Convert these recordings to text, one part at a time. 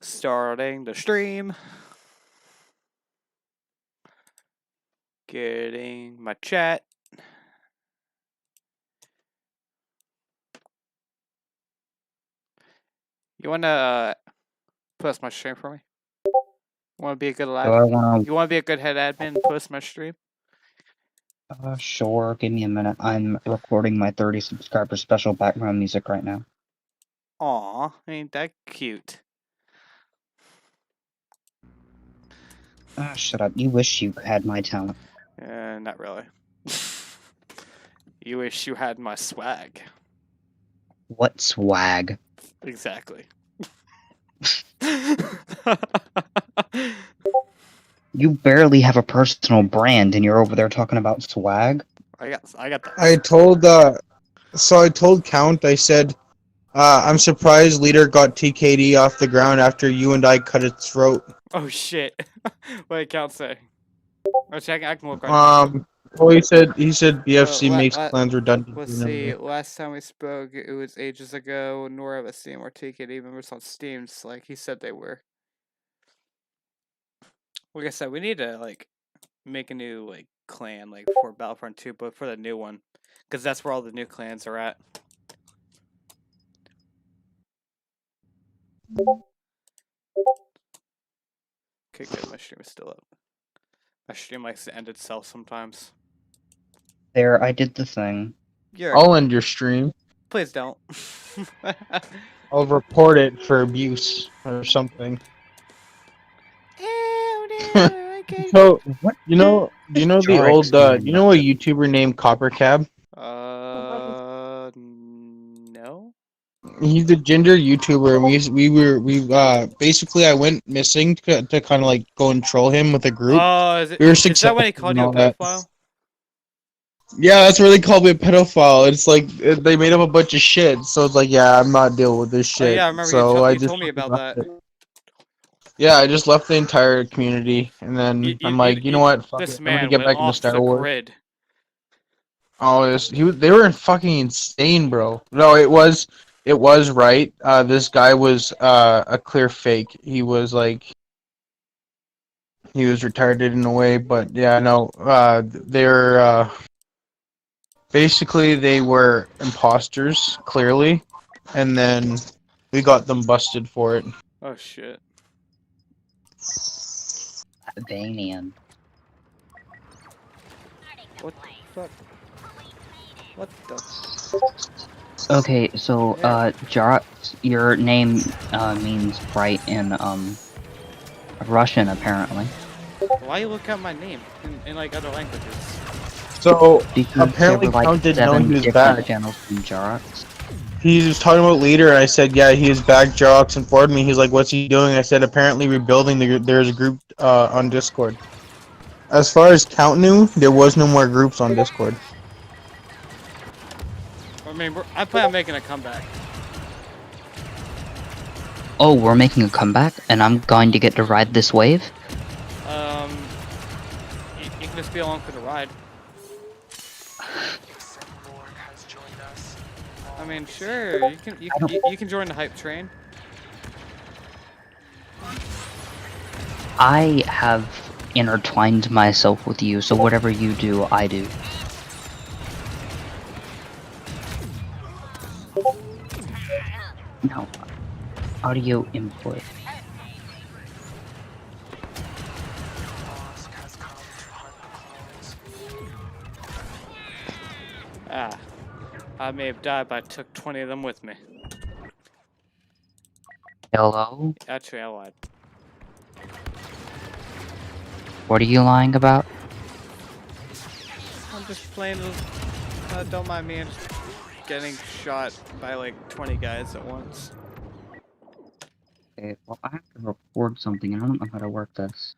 Starting the stream. Getting my chat. You wanna post my stream for me? You wanna be a good live? You wanna be a good head admin and post my stream? Sure. Give me a minute. I'm recording my 30 subscriber special background music right now. Aw, ain't that cute? Shut up. You wish you had my talent. Not really. You wish you had my swag. What swag? Exactly. You barely have a personal brand and you're over there talking about swag? I got that. I told Count, I said, I'm surprised Leader got TKD off the ground after you and I cut its throat. Oh shit. What did Count say? I can look right now. Well, he said BFC makes plans redundant. Let's see. Last time we spoke, it was ages ago. Nor of us seen more TKD members on Steam. Just like he said they were. Like I said, we need to like make a new like clan like for Battlefront 2, but for the new one, because that's where all the new clans are at. Okay, good. My stream is still up. My stream likes to end itself sometimes. There, I did the thing. I'll end your stream. Please don't. I'll report it for abuse or something. So, What? do you know the old, you know a YouTuber named Coppercab? No. He's a ginger YouTuber, and basically I went missing to kind of like go and troll him with a group. Oh, is that when he called you a pedophile? Yeah, that's where they called me a pedophile. It's like they made up a bunch of shit, so it's like, yeah, I'm not dealing with this shit. Oh, yeah, I remember you told me about that. Yeah, I just left the entire community, and then I'm like, you know what? Fuck this it. man I'm gonna get back into Star Wars. Grid. Oh, they were fucking insane, bro. No, it was right. This guy was a clear fake. He was retarded in a way, but yeah, no. They're basically they were imposters, clearly, and then we got them busted for it. Oh shit. Albanian. What the fuck? What the? Okay, so Jaroks, your name means bright in Russian apparently. Why you look at my name in like other languages? So Because apparently, there were, like, Count didn't know 7 he was different back. channels from Jaroks. He was talking about Leader, and I said, yeah, he is back. Jaroks informed me. He's like, what's he doing? I said, apparently rebuilding. There's a group on Discord. As far as Count knew, there was no more groups on Discord. I mean, I plan on making a comeback. Oh, we're making a comeback, and I'm going to get to ride this wave? You can just be along for the ride. I mean, sure, you can join the hype train. I have intertwined myself with you, so whatever you do, I do. No. Audio input. Ah. I may have died, but I took 20 of them with me. Hello? Actually, I lied. What are you lying about? I'm just playing. Don't mind me. I'm just getting shot by like 20 guys at once. Okay, well, I have to record something, and I don't know how to work this.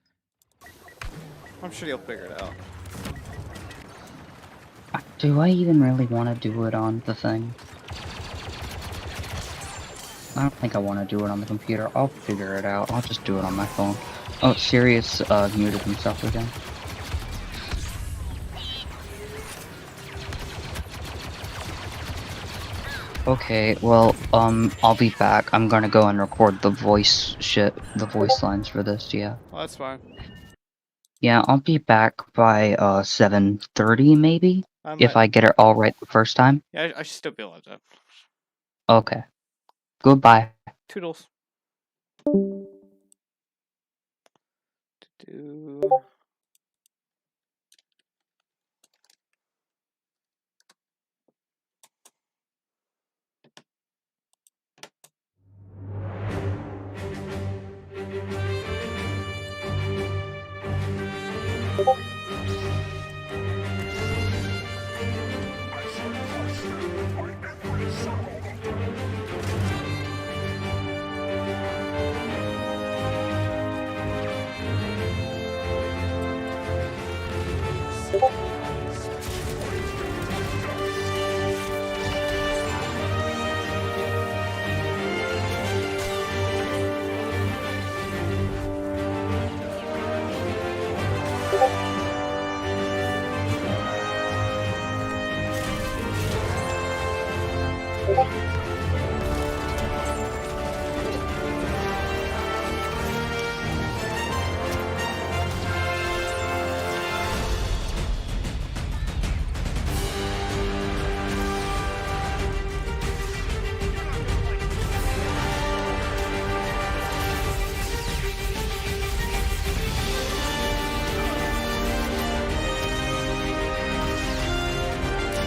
I'm sure you'll figure it out. Do I even really want to do it on the thing? I don't think I want to do it on the computer. I'll figure it out. I'll just do it on my phone. Oh, Sirius muted himself again. Okay, well, I'll be back. I'm gonna go and record the voice the voice lines for this, yeah. Well, that's fine. Yeah, I'll be back by, 7:30 maybe? I If might. I get it all right the first time? Yeah, I should still be able to. Okay. Goodbye. Toodles. Do.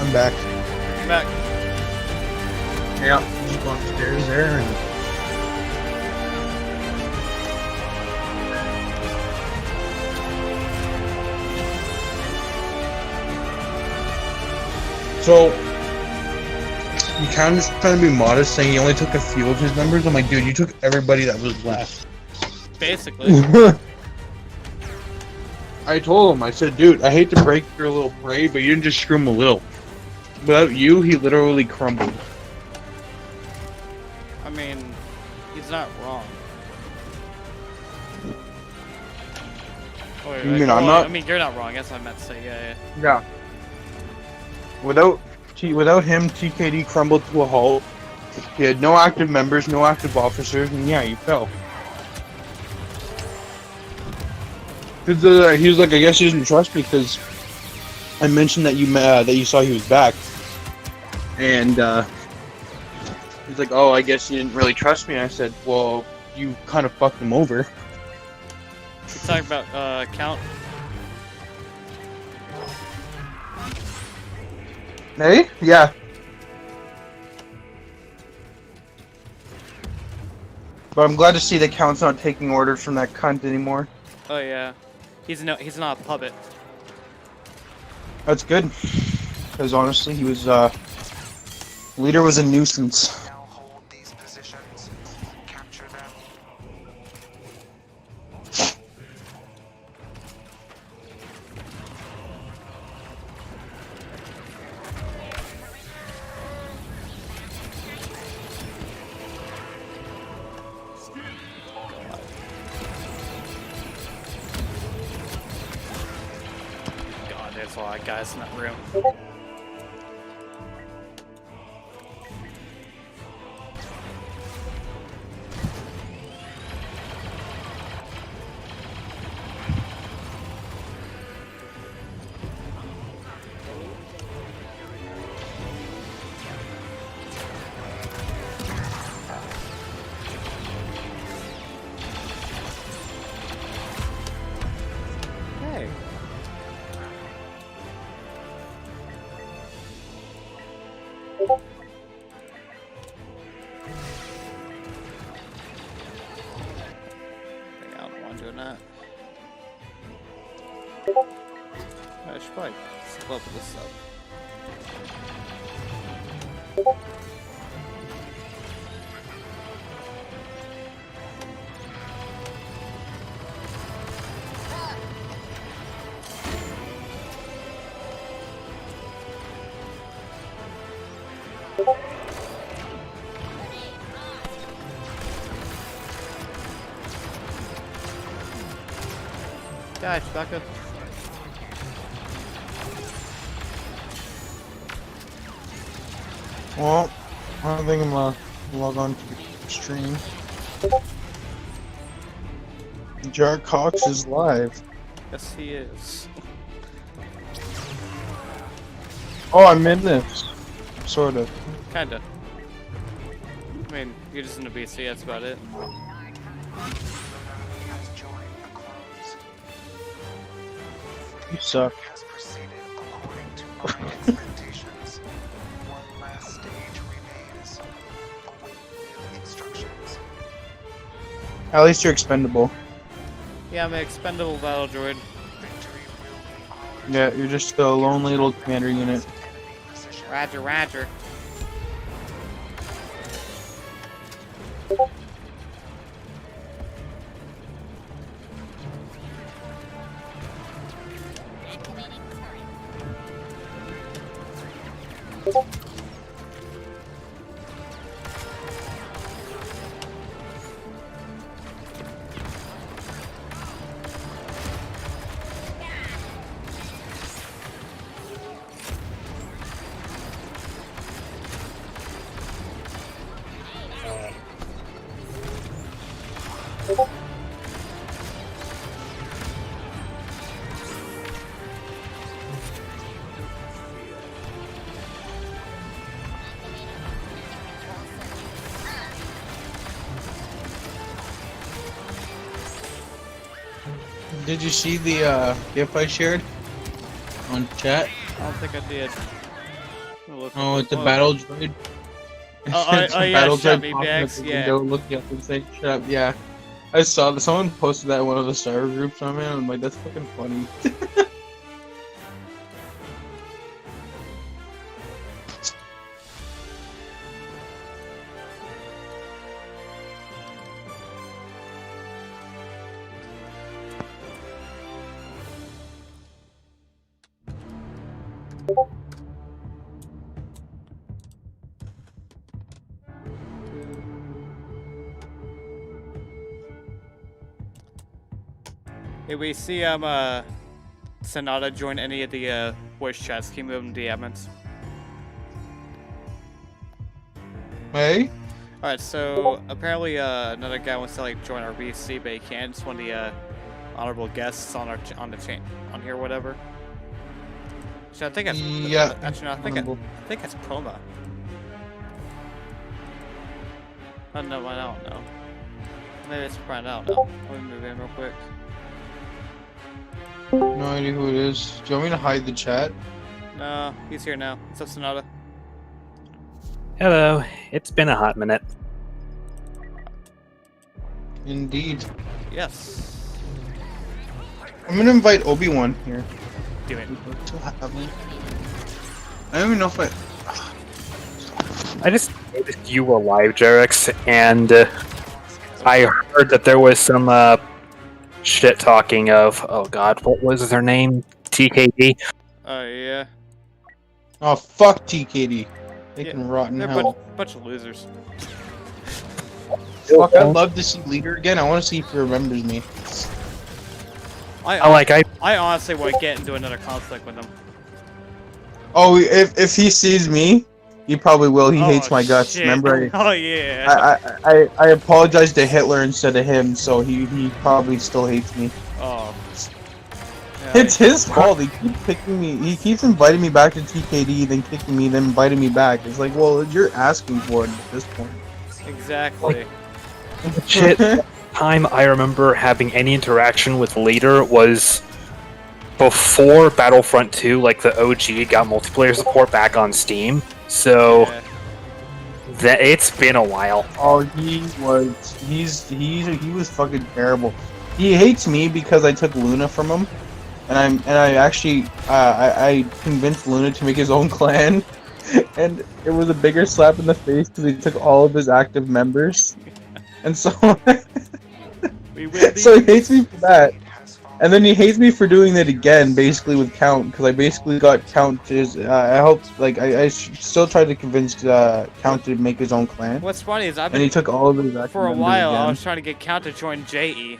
I'm back. I'm back. Yeah, just go upstairs there and. So, you kind of just trying to be modest, saying you only took a few of his members. I'm like, dude, you took everybody that was left. Basically. I told him, I said, dude, I hate to break your little parade, but you didn't just screw him a little. Without you, he literally crumbled. I mean, he's not wrong. Oh, wait, You mean I'm not? I mean, you're not wrong. That's what I meant to say. Yeah. Yeah. Without him, TKD crumbled to a halt. He had no active members, no active officers, and yeah, he fell. Cause he was like, I guess you didn't trust me because I mentioned that you saw he was back, and he's like, oh, I guess you didn't really trust me. And I said, well, you kind of fucked him over. You're talking about count. Hey? Yeah. But I'm glad to see that Count's not taking orders from that cunt anymore. Oh yeah, he's not a puppet. That's good. Because honestly, he was, leader was a nuisance. Now hold these positions. Capture them. God, there's a lot of guys in that room. Hey. I don't want doing that. I should probably level this up. Die, Chewbacca. Well, I don't think I'm gonna log on to the stream. Jaroks is live. Yes, he is. Oh, I'm in this. Sort of. Kinda. I mean, you're just in a BC, that's about it. Has joined the clones. You suck. Has proceeded according to my expectations. One last stage remains. Await new instructions. At least you're expendable. Yeah, I'm an expendable battle droid. Victory will be ours. Yeah, you're just a lonely little commander unit. Enemy position. Roger, roger. Did you see the GIF I shared on chat? I don't think I did. Oh, it's a battle droid. It's a yeah, battle shut droid me, popping up Bex, the yeah. window, looking up and saying, "Shut up." Yeah, I saw that someone posted that in one of the Star groups. Oh man, I'm like, that's fucking funny. Hey, we see Sonata join any of the voice chats. Can you move them to the admins? Hey, Alright, so apparently another guy wants to like join our BC, but he can't. It's one of the honorable guests on our on the chain on here, whatever. So I think that's yeah. actually no, I think that's Proma. Oh no, I don't know. Maybe it's Brian. I don't know. Let me move in real quick. No idea who it is. Do you want me to hide the chat? No, he's here now. What's up, Sonata? Hello, it's been a hot minute. Indeed. Yes. I'm gonna invite Obi-Wan here. Do it. I don't even know if I. I just noticed you were live, Jaroks, and I heard that there was some shit talking of, oh god, what was their name? TKD? Oh yeah. Oh fuck TKD. They Yeah, can rot in They're a hell. bunch of losers. Fuck, I'd love to see Leader again. I want to see if he remembers me. I I honestly would get into another conflict with him. Oh, if he sees me, he probably will. He hates my guts. Shit. Remember, Oh yeah. I apologized to Hitler instead of him, so he probably still hates me. Oh. Yeah, It's his fault. He keeps picking me. He keeps inviting me back to TKD, then kicking me, then inviting me back. It's like, well, you're asking for it at this point. exactly. shit. Time I remember having any interaction with Leader was before Battlefront 2, like the OG got multiplayer support back on Steam. So Yeah. that it's been a while. Oh, he was fucking terrible. He hates me because I took Luna from him, and I actually I convinced Luna to make his own clan, and it was a bigger slap in the face because he took all of his active members, and so We win so he hates these. me for that. And then he hates me for doing it again, basically with Count, because I basically got Count to. I helped, like, I still tried to convince Count to make his own clan, What's funny is I've and he been took all of his active for a members while. I again. was trying to get Count to join JE.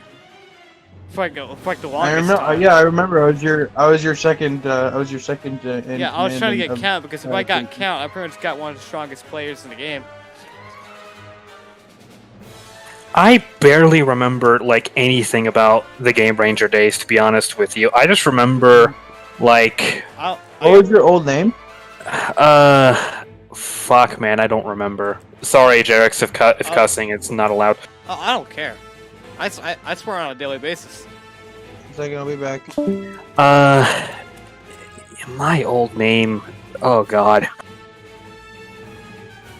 for like the I longest remember. time. Yeah, I remember. I was your second. I was your second. In Yeah, I was trying to get command count because if I got of- count, I pretty much got one of the strongest players in the game. I barely remember like anything about the Game Ranger days, to be honest with you. I just remember like What was your old name? fuck man, I don't remember. Sorry, Jaroks, if cussing it's not allowed. Oh, I don't care. I swear on a daily basis. A second, I'll be back. My old name. Oh god.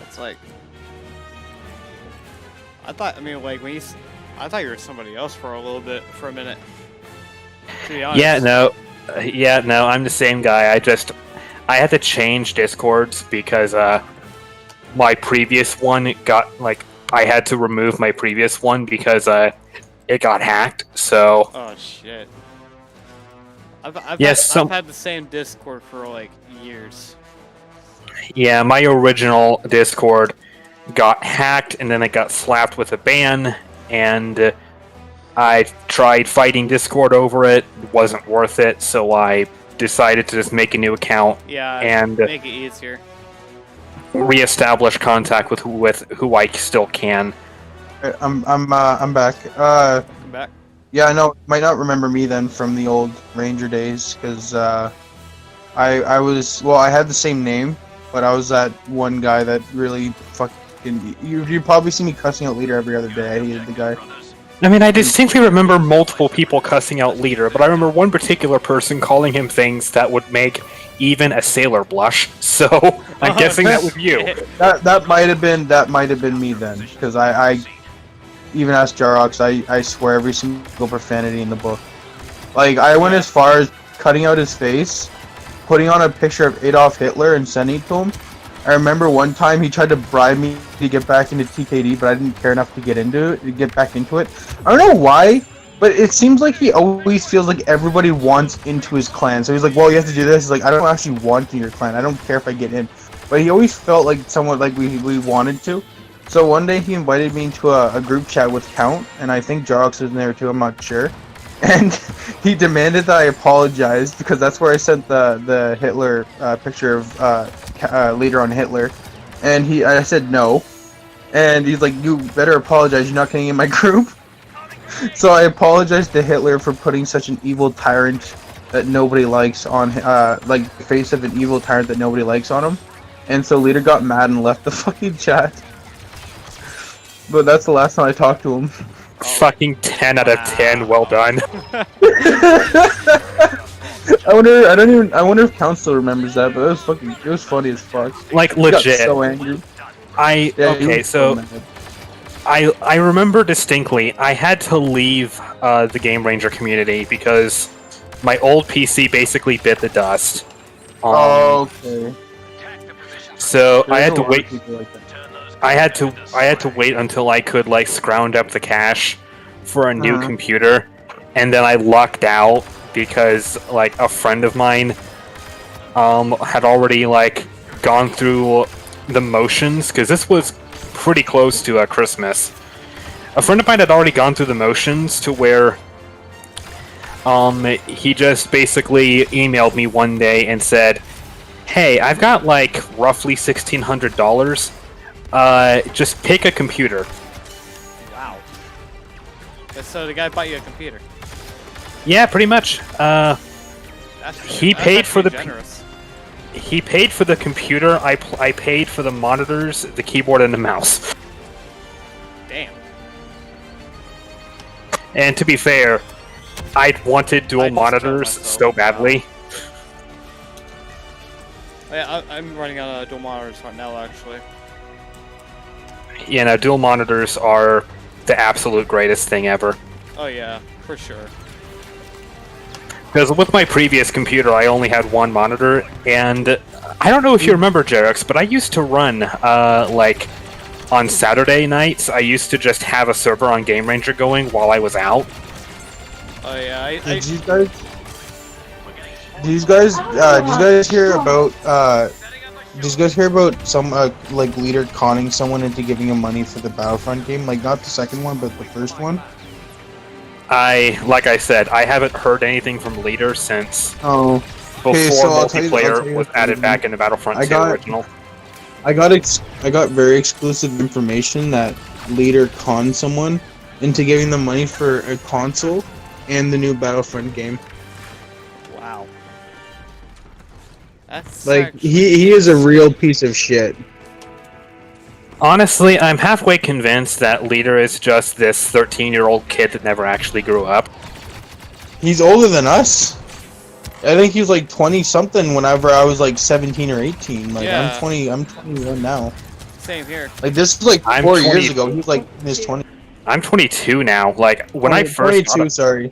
It's like I thought you were somebody else for a a minute. To be honest. Yeah, no, I'm the same guy. I had to change Discords because my previous one got like I had to remove my previous one because it got hacked. So Oh shit. I've had the same Discord for like years. yeah, my original Discord got hacked and then it got slapped with a ban, and I tried fighting Discord over it. It wasn't worth it, so I decided to just make a new account Yeah, and make it easier. reestablish contact with who I still can. I'm back. Come back. Yeah, I know. Might not remember me then from the old Ranger days, because I had the same name, but I was that one guy that really fucking. You probably see me cussing out Leader every other day. I hated the guy. I mean, I distinctly remember multiple people cussing out Leader, but I remember one particular person calling him things that would make even a sailor blush. So I'm guessing that was you. That might have been me then, because I even asked Jaroks. I swear every single profanity in the book. Like I went as far as cutting out his face, putting on a picture of Adolf Hitler and sending it to him. I remember one time he tried to bribe me to get back into TKD, but I didn't care enough to get back into it. I don't know why, but it seems like he always feels like everybody wants into his clan. So he's like, well, you have to do this. He's like, I don't actually want in your clan. I don't care if I get in. But he always felt like somewhat like we wanted to. So one day he invited me into a group chat with Count, and I think Jaroks was in there too, I'm not sure. And he demanded that I apologize, because that's where I sent the Hitler picture of Leader on Hitler. And I said no. And he's like, you better apologize, you're not getting in my group. So I apologized to Hitler for putting such an evil tyrant that nobody likes on, like, the face of an evil tyrant that nobody likes on him. And so Leader got mad and left the fucking chat. But that's the last time I talked to him. Fucking 10 out of 10, well done. I wonder if Count still remembers that, but it was funny as fuck. Like, He got legit. so angry. I remember distinctly, I had to leave the Game Ranger community because my old PC basically bit the dust. Okay. So I had There's a to lot wait. of people like that. I had to wait until I could like scrounge up the cash for a new Uh-huh. computer, and then I lucked out because like a friend of mine had already like gone through the motions, because this was pretty close to Christmas. A friend of mine had already gone through the motions to where he just basically emailed me one day and said, "Hey, I've got like roughly $1,600. Just pick a computer." Wow. So the guy bought you a computer. Yeah, pretty much. That's He that's paid for actually the generous. He paid for the computer. I paid for the monitors, the keyboard, and the mouse. Damn. And to be fair, I wanted dual I just monitors myself, so badly. Yeah, I'm running on dual monitors right now, actually. You know, dual monitors are the absolute greatest thing ever. Oh yeah, for sure. Because with my previous computer, I only had one monitor, and I don't know if you remember, Jaroks, but I used to run, like, on Saturday nights, I used to just have a server on Game Ranger going while I was out. Oh yeah, Did you guys hear about some like Leader conning someone into giving him money for the Battlefront game? Like not the second one, but the first one. like I said, I haven't heard anything from Leader since Oh. before so I'll tell you multiplayer was what, added back into Battlefront 2 original. I got very exclusive information that Leader conned someone into giving them money for a console and the new Battlefront game. Wow. That's Like actually- he is a real piece of shit. Honestly, I'm halfway convinced that Leader is just this 13-year-old kid that never actually grew up. He's older than us. I think he was like 20 something whenever I was like 17 or 18. Like Yeah. I'm 21 now. Same here. Like this was like I'm 4 years 20 ago. He was like in his 20s. I'm 22 now. Like when I first 22, sorry.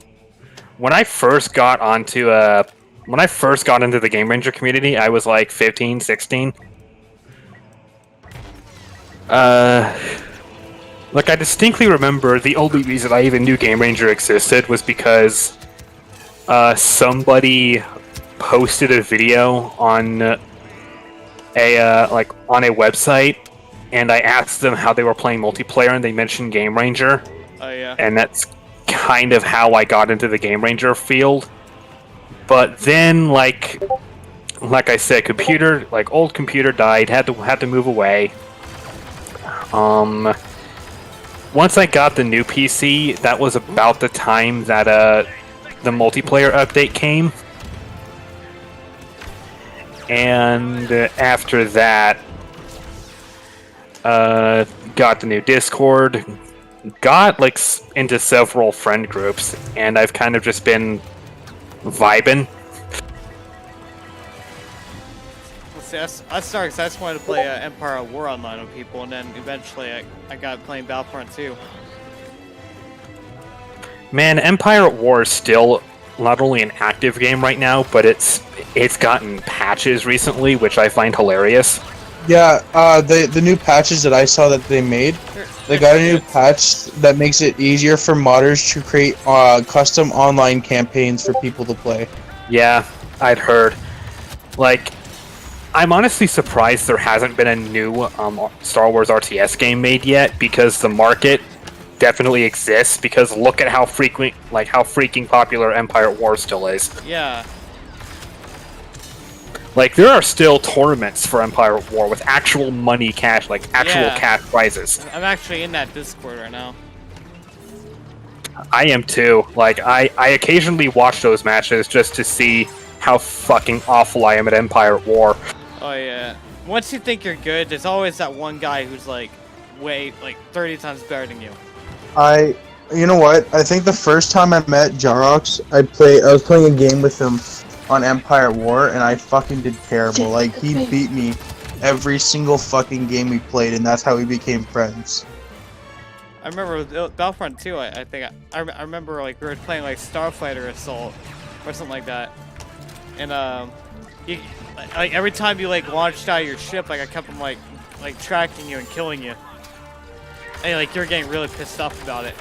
when I first got onto the Game Ranger community, I was like 15, 16. Like I distinctly remember the only reason I even knew Game Ranger existed was because somebody posted a video on a website, and I asked them how they were playing multiplayer, and they mentioned Game Ranger, Oh yeah. and that's kind of how I got into the Game Ranger field. But then, like I said, old computer died, had to move away. Once I got the new PC, that was about the time that the multiplayer update came. And after that, got the new Discord, got like into several friend groups, and I've kind of just been vibing. See, I started because I just wanted to play Empire at War Online with people, and then eventually I got playing Battlefront 2. Man, Empire at War is still not only an active game right now, but it's gotten patches recently, which I find hilarious. Yeah, the new patches that I saw that they made, they got a new patch that makes it easier for modders to create custom online campaigns for people to play. Yeah, I'd heard. Like, I'm honestly surprised there hasn't been a new Star Wars RTS game made yet, because the market definitely exists, because look at how freaking popular Empire at War still is. Yeah. Like, there are still tournaments for Empire at War with actual money cash, like actual Yeah. cash prizes. I'm actually in that Discord right now. I am too. Like, I occasionally watch those matches just to see how fucking awful I am at Empire at War. Oh yeah. Once you think you're good, there's always that one guy who's like way 30 times better than you. You know what? I think the first time I met Jaroks, I was playing a game with him on Empire War, and I fucking did terrible. Like, he beat me every single fucking game we played, and that's how we became friends. I remember with Battlefront 2, I think I remember like we were playing like Starfighter Assault or something like that, and you, like every time you like launched out of your ship, like I kept them like tracking you and killing you, and like you're getting really pissed off about it.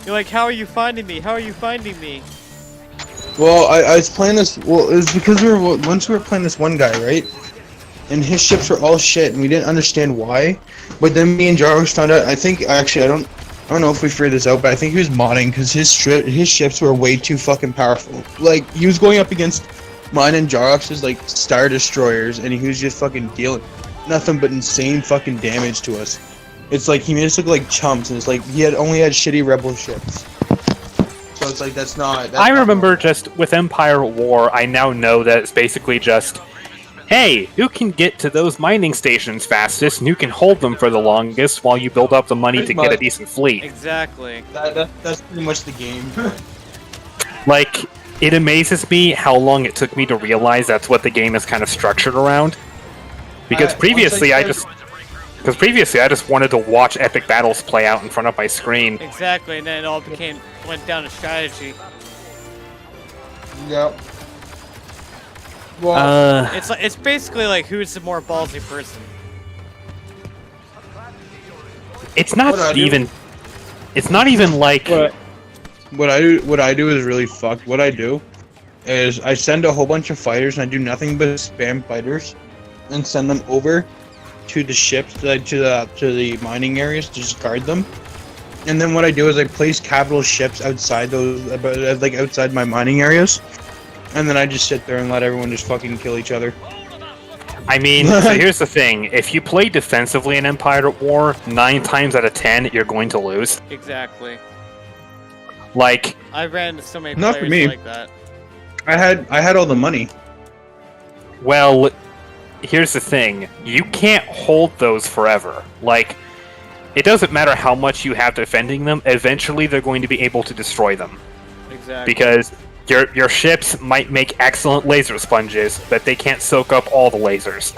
You're like, how are you finding me? How are you finding me? Well, I was playing this. Well, it was because once we were playing this one guy, right? And his ships were all shit, and we didn't understand why. But then me and Jaroks found out. I think actually, I don't know if we figured this out, but I think he was modding because his ships were way too fucking powerful. Like, he was going up against mine and Jaroks' like Star Destroyers, and he was just fucking dealing nothing but insane fucking damage to us. It's like he made us look like chumps, and it's like he only had shitty rebel ships. So it's like that's I remember just with Empire at War, I now know that it's basically just, hey, who can get to those mining stations fastest, and who can hold them for the longest while you build up the money to get a decent fleet. Exactly. That's pretty much the game. Like, it amazes me how long it took me to realize that's what the game is kind of structured around. Because previously I just wanted to watch epic battles play out in front of my screen. Exactly, and then it all went down to strategy. Yep. Well, It's basically like who's the more ballsy person. It's not even like what I do is really fucked. What I do is I send a whole bunch of fighters, and I do nothing but spam fighters, and send them over to the ships, to the mining areas to just guard them. And then what I do is I place capital ships outside those, like outside my mining areas, and then I just sit there and let everyone just fucking kill each other. I mean, so here's the thing. If you play defensively in Empire at War, 9 times out of 10, you're going to lose. Exactly. Like, I ran into so many Not for players me. like that. I had all the money. well, here's the thing. You can't hold those forever. Like, it doesn't matter how much you have defending them, eventually they're going to be able to destroy them. Exactly. Because your ships might make excellent laser sponges, but they can't soak up all the lasers.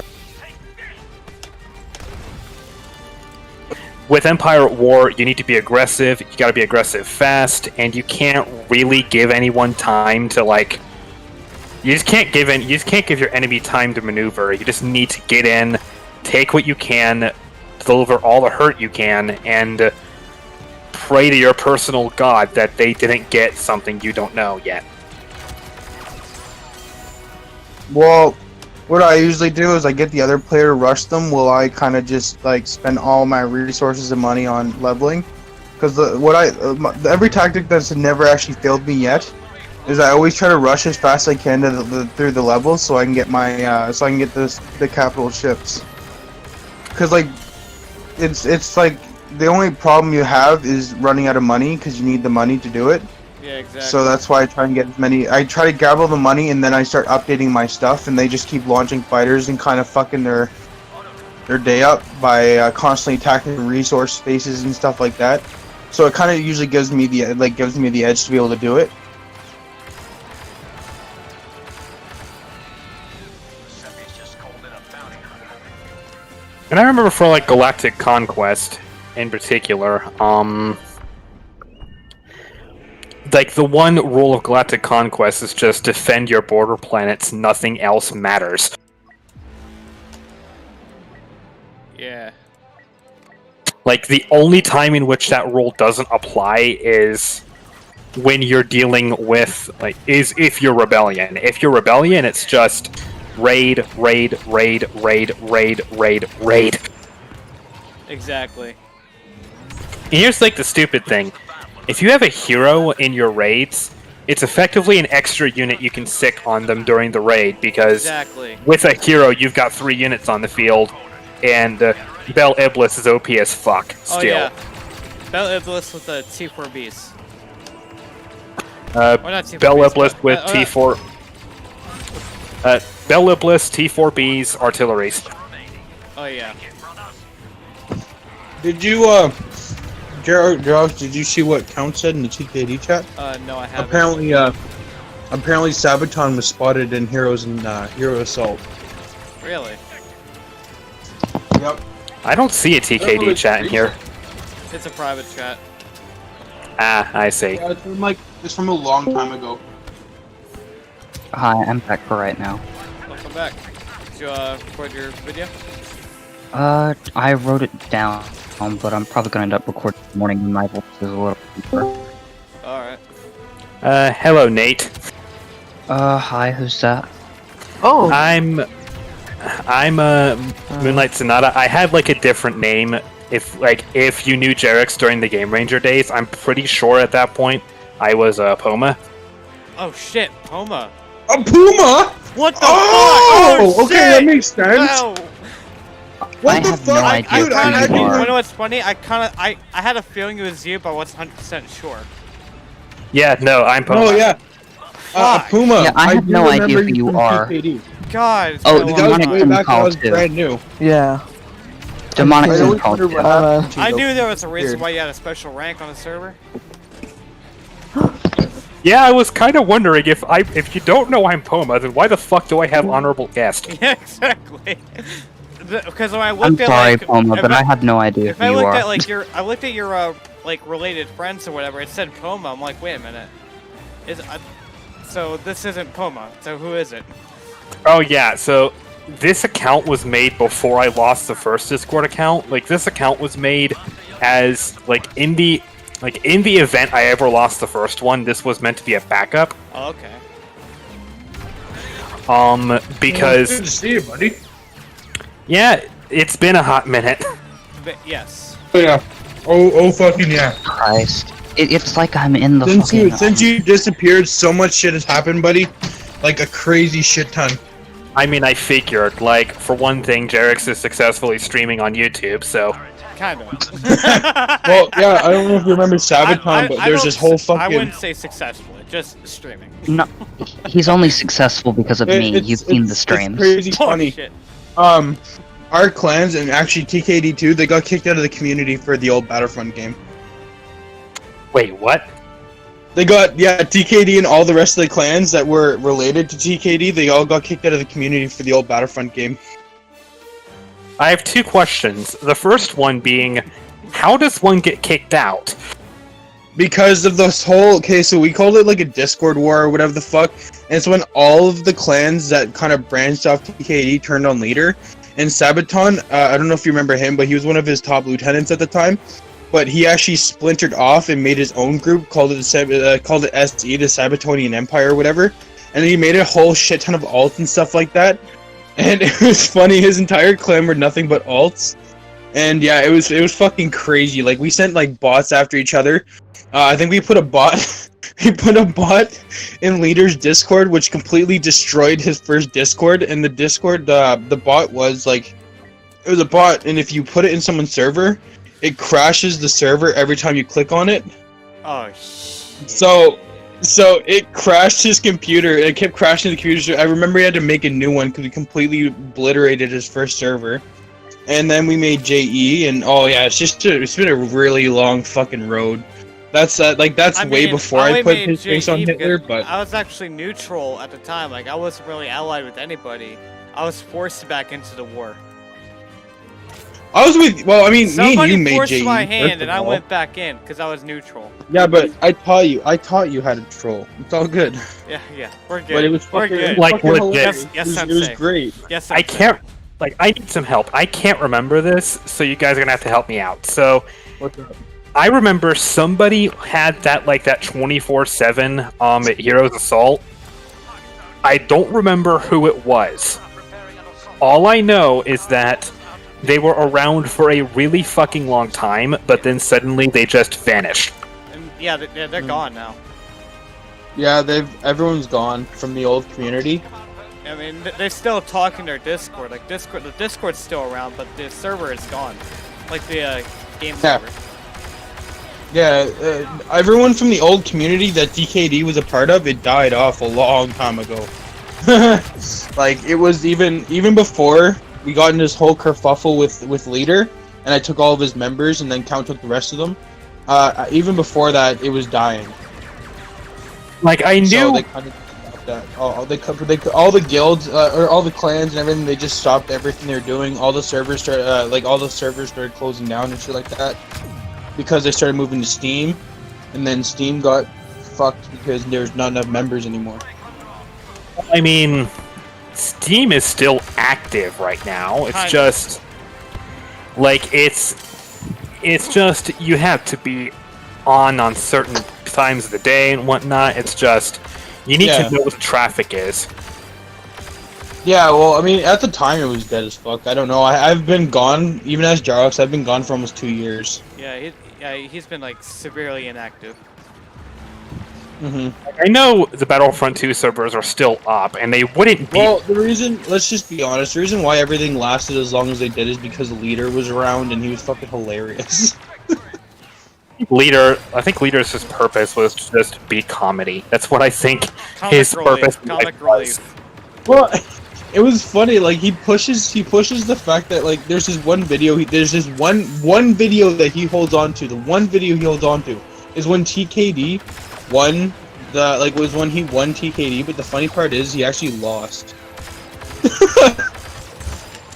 With Empire at War, you need to be aggressive, you gotta be aggressive fast, and you can't really give anyone time to, like... You just can't give your enemy time to maneuver. You just need to get in, take what you can, deliver all the hurt you can, and pray to your personal god that they didn't get something you don't know yet. Well, what I usually do is I get the other player to rush them while I kind of just like spend all my resources and money on leveling. Because every tactic that's never actually failed me yet is I always try to rush as fast as I can through the levels so I can get my the capital ships. Because like it's like the only problem you have is running out of money because you need the money to do it. Yeah, exactly. So that's why I try and get as many. I try to grab all the money and then I start updating my stuff, and they just keep launching fighters and kind of fucking their day up by constantly attacking resource spaces and stuff like that. So it kind of usually gives me the edge to be able to do it. And I remember for like Galactic Conquest in particular, like the one rule of Galactic Conquest is just defend your border planets, nothing else matters. Yeah. Like the only time in which that rule doesn't apply is when you're dealing with, like, is if you're Rebellion. If you're Rebellion, it's just raid, raid, raid, raid, raid, raid, raid. Exactly. And here's like the stupid thing. If you have a hero in your raids, it's effectively an extra unit you can sick on them during the raid, because Exactly. with a hero you've got 3 units on the field, and Bel Iblis is OP as fuck, still. Oh yeah. Bell Iblis with the T4Bs. Or not T4Bs, Bel Iblis but- with T4... Bel Iblis, T4Bs, artilleries. Oh yeah. Did you Jaroks, did you see what Count said in the TKD chat? No, I haven't. Apparently Sabaton was spotted in Heroes and Hero Assault. Really? Yep. I don't see a TKD chat in here. It's a private chat. Ah, I see. Yeah, it's from a long time ago. Hi, I'm back for right now. Welcome back. Did you record your video? I wrote it down, but I'm probably gonna end up recording in the morning when my voice is a little deeper. Alright. Hello, Nate. Hi, who's that? Oh, I'm Moonlight Sonata. I had like a different name. If you knew Jaroks during the Game Ranger days, I'm pretty sure at that point I was Poma. Oh shit, Poma. A Puma? What the Oh, fuck? Oh, okay, shit! that makes sense. No. What I the have no fuck? idea Dude, who I you are. You know what's funny? I had a feeling it was you, but I wasn't 100% sure. Yeah, no, I'm Poma. Oh yeah. Fuck. Puma. Yeah, I have do no idea remember who you from are. TKD. God, it's Oh, been a That long was Demonic way time. back when I was Call too. brand new. yeah. Demonic I in always call wondered too. what happened to I you. knew there was a reason Weird. why you had a special rank on the server. Yeah, I was kind of wondering if you don't know I'm Poma, then why the fuck do I have honorable guest? Yeah, exactly. Because when I I'm looked at sorry, like, Poma, if but I have no idea if who I you looked are. at like I looked at your like related friends or whatever. It said Poma. I'm like, wait a minute. So this isn't Poma. So who is it? Oh yeah, so this account was made before I lost the first Discord account. Like this account was made as in the event I ever lost the first one, this was meant to be a backup. Oh, okay. Because Good to see you, buddy. yeah, it's been a hot minute. But yes. Oh, yeah. Oh, fucking yeah. Christ. It's like I'm in the Since you disappeared, so much shit has happened, buddy. Like a crazy shit ton. I mean, I figured, like, for one thing, Jaroks is successfully streaming on YouTube, so... Kind of. Well, yeah, I don't know if you remember Sabaton, but there's this whole fucking... I wouldn't say successfully, just streaming. No, he's only successful because of me. You've seen the streams. It's crazy Oh, funny. shit. Our clans, and actually TKD too, they got kicked out of the community for the old Battlefront game. Wait, what? They got, yeah, TKD and all the rest of the clans that were related to TKD, they all got kicked out of the community for the old Battlefront game. I have two questions. The first one being, how does one get kicked out? Because of this whole, okay, so we called it like a Discord war or whatever the fuck, and it's when all of the clans that kind of branched off TKD turned on leader. And Sabaton, I don't know if you remember him, but he was one of his top lieutenants at the time. But he actually splintered off and made his own group, called it SE, the Sabatonian Empire or whatever. And he made a whole shit ton of alts and stuff like that. And it was funny, his entire clan were nothing but alts. And yeah, it was fucking crazy. Like, we sent like bots after each other. I think we put a bot in Leader's Discord, which completely destroyed his first Discord. And the Discord, the bot was like, it was a bot, and if you put it in someone's server, it crashes the server every time you click on it. Oh, shit. So it crashed his computer. It kept crashing the computer. I remember he had to make a new one because we completely obliterated his first server. And then we made JE, and oh yeah, it's been a really long fucking road. That's way before I put his face on Hitler, but I was actually neutral at the time. Like, I wasn't really allied with anybody. I was forced back into the war. I was with. Well, I mean, Somebody me and you made forced JE. my hand, and I went back in because I was neutral. Yeah, but I taught you how to troll. It's all good. Yeah, we're good. But it was we're fucking, good. Like, fucking legit. hilarious. Yes, it was great. Yes, I can't... Like, I need some help. I can't remember this, so you guys are gonna have to help me out. So, What's up? I remember somebody had that 24/7 Heroes Assault. I don't remember who it was. All I know is that they were around for a really fucking long time, but then suddenly they just vanished. And yeah, they're gone now. Yeah, everyone's gone from the old community. I mean, they're still talking their Discord. Like, the Discord's still around, but the server is gone. Like the game server. Yeah, everyone from the old community that DKD was a part of, it died off a long time ago. Like, it was even before we got in this whole kerfuffle with Leader, and I took all of his members, and then Count took the rest of them. Even before that, it was dying. Like, I knew... So they kind of stopped that. All the guilds, or all the clans and everything, they just stopped everything they were doing. All the servers started closing down and shit like that. Because they started moving to Steam, and then Steam got fucked because there's not enough members anymore. I mean, Steam is still active right now. It's just... Like, it's just... You have to be on certain times of the day and whatnot. It's just... You need to know what the traffic is. Yeah, well, I mean, at the time it was dead as fuck. I don't know. I've been gone, even as Jaroks, I've been gone for almost 2 years. Yeah, he's been like severely inactive. Mm-hmm. I know the Battlefront 2 servers are still up, and they wouldn't be... Well, the reason, let's just be honest, the reason why everything lasted as long as they did is because the Leader was around and he was fucking hilarious. I think Leader's purpose was to just be comedy. That's what I think his purpose was. Well, it was funny, like, he pushes the fact that, like, there's this one video that he holds on to. The one video he holds on to is when TKD won was when he won TKD, but the funny part is he actually lost.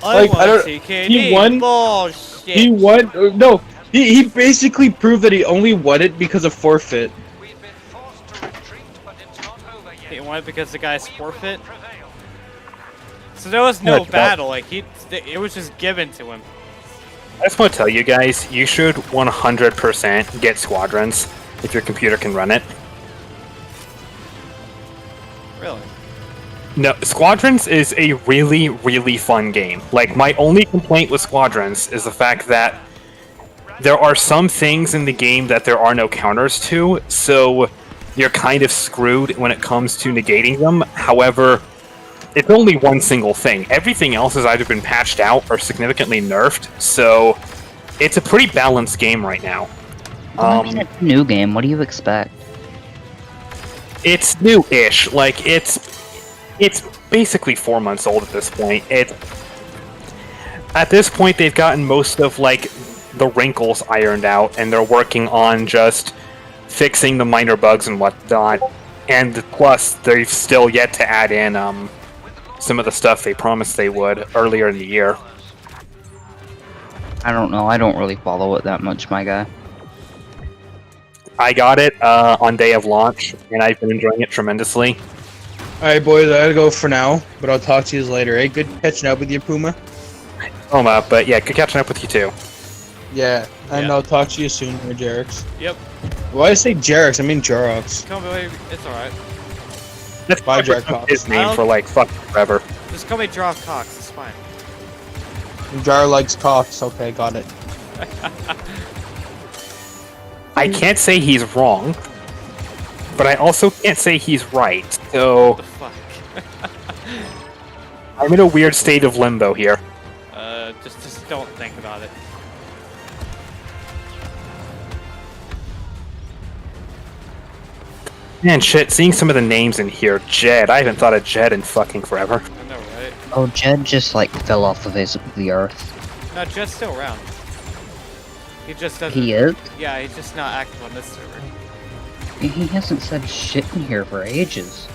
TKD. He won. Bullshit. He won. No, he basically proved that he only won it because of forfeit. He won it because the guy's forfeit. So there was no battle. Like it was just given to him. I just want to tell you guys, you should 100% get Squadrons if your computer can run it. Really? No, Squadrons is a really, really fun game. Like, my only complaint with Squadrons is the fact that there are some things in the game that there are no counters to, so you're kind of screwed when it comes to negating them. However, it's only one single thing. Everything else has either been patched out or significantly nerfed, so it's a pretty balanced game right now. I mean, it's a new game. What do you expect? It's new-ish. Like, it's basically 4 months old at this point. At this point, they've gotten most of, like, the wrinkles ironed out, and they're working on just fixing the minor bugs and whatnot. And plus, they've still yet to add in some of the stuff they promised they would earlier in the year. I don't know. I don't really follow it that much, my guy. I got it on day of launch, and I've been enjoying it tremendously. Alright, boys, I gotta go for now, but I'll talk to you later. Hey, good catching up with you, Puma. But yeah, good catching up with you too. Yeah, and Yeah. I'll talk to you soon, Jaroks. Yep. Why I say Jaroks? I mean Jaroks. Call me. It's all right. That's Bye, probably Jaroks. his name for like fucking forever. Just call me Jaroks. It's fine. Jar likes cocks. Okay, got it. I can't say he's wrong, but I also can't say he's right. So The fuck. I'm in a weird state of limbo here. Just don't think about it. Man, shit, seeing some of the names in here. Jed. I haven't thought of Jed in fucking forever. I know, right? Oh, Jed just, like, fell off the face of the earth. No, Jed's still around. He just doesn't. He is? Yeah, he's just not active on this server. He hasn't said shit in here for ages.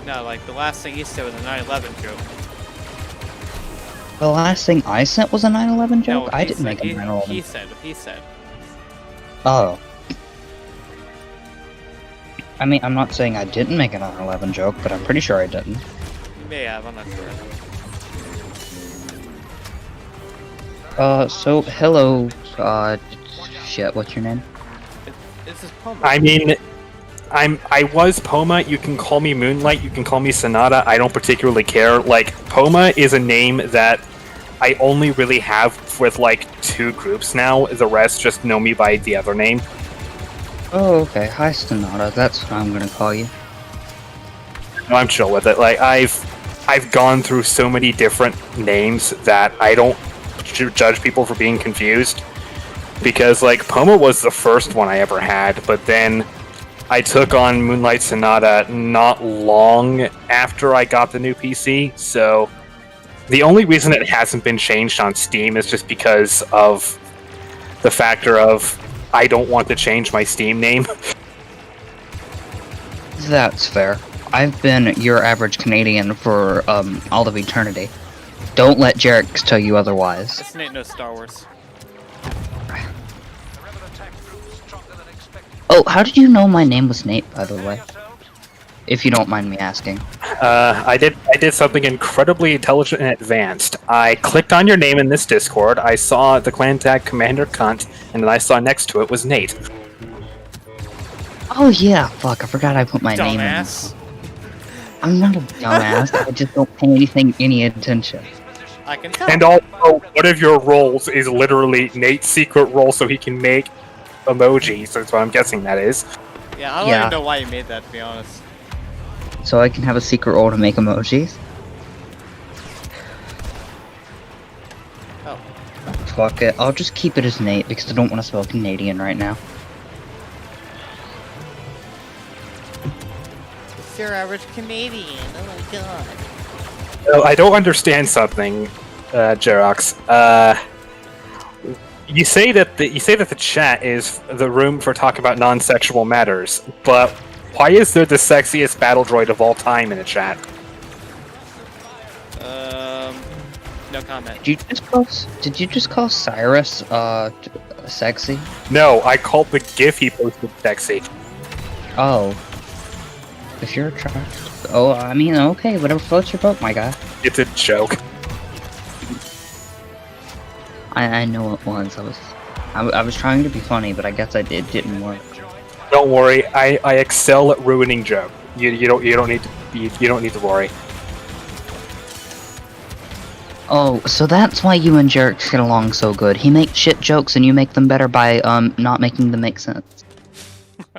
No, like the last thing he said was a 9/11 joke. The last thing I sent was a 9/11 joke? No, I he didn't said- make a he- 9/11. He said. Oh. I mean, I'm not saying I didn't make a 9/11 joke, but I'm pretty sure I didn't. He may have. I'm not sure. So, hello, shit, what's your name? This is Puma. I mean, I was Poma. You can call me Moonlight. You can call me Sonata. I don't particularly care. Like, Poma is a name that I only really have with like 2 groups now. The rest just know me by the other name. Oh, okay, hi Sonata, that's what I'm gonna call you. No, I'm chill with it. Like I've gone through so many different names that I don't judge people for being confused. Because like Poma was the first one I ever had, but then I took on Moonlight Sonata not long after I got the new PC, so the only reason it hasn't been changed on Steam is just because of the factor of I don't want to change my Steam name. That's fair. I've been your average Canadian for, all of eternity. Don't let Jaroks tell you otherwise. This ain't no Star Wars. Oh, how did you know my name was Nate, by the way? If you don't mind me asking. I did something incredibly intelligent and advanced. I clicked on your name in this Discord, I saw the clan tag Commander Cunt, and then I saw next to it was Nate. Oh yeah, fuck, I forgot I put my name in. Dumbass. I'm not a dumbass, I just don't pay any attention. I can tell. And also, one of your roles is literally Nate's secret role so he can make emojis, that's what I'm guessing that is. Yeah, I don't Yeah. even know why you made that, to be honest. So I can have a secret role to make emojis? Oh. Fuck it, I'll just keep it as Nate because I don't want to spell Canadian right now. It's your average Canadian. Oh my god. Well, I don't understand something, Jaroks. You say that the chat is the room for talk about non-sexual matters, but why is there the sexiest battle droid of all time in the chat? No comment. Did you just call Cyrus sexy? No, I called the GIF he posted sexy. Oh. If you're attracted. Oh, I mean, okay, whatever floats your boat, my guy. It's a joke. I know it was. I was trying to be funny, but I guess it didn't work. Don't worry, I excel at ruining jokes. You don't need to worry. Oh, so that's why you and Jaroks get along so good. He makes shit jokes and you make them better by not making them make sense.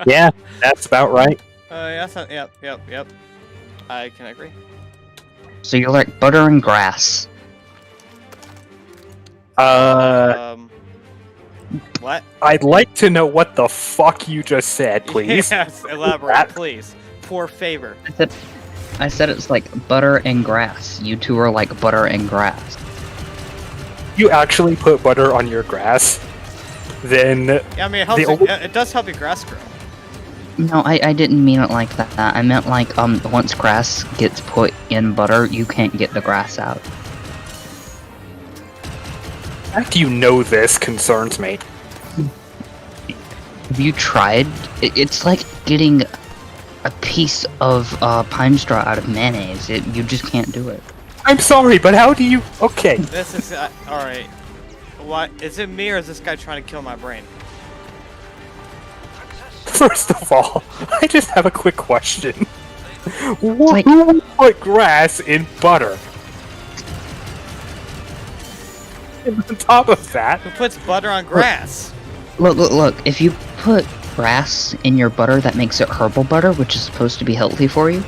Yeah, that's about right. Yeah, yep. I can agree. So you're like butter and grass. What? I'd like to know what the fuck you just said, please. Yes, elaborate, please. For favor. I said it's like butter and grass. You two are like butter and grass. You actually put butter on your grass? Then Yeah, I mean, it helps. It does help your grass grow. No, I didn't mean it like that. I meant like once grass gets put in butter, you can't get the grass out. the fact you know this concerns me. Have you tried? It's like getting a piece of pine straw out of mayonnaise. You just can't do it. I'm sorry, but how do you... Okay. This is alright. What is it? Me or is this guy trying to kill my brain? First of all, I just have a quick question. Who Like- would put grass in butter? And on top of that, Who puts butter on grass? Look. If you put grass in your butter, that makes it herbal butter, which is supposed to be healthy for you.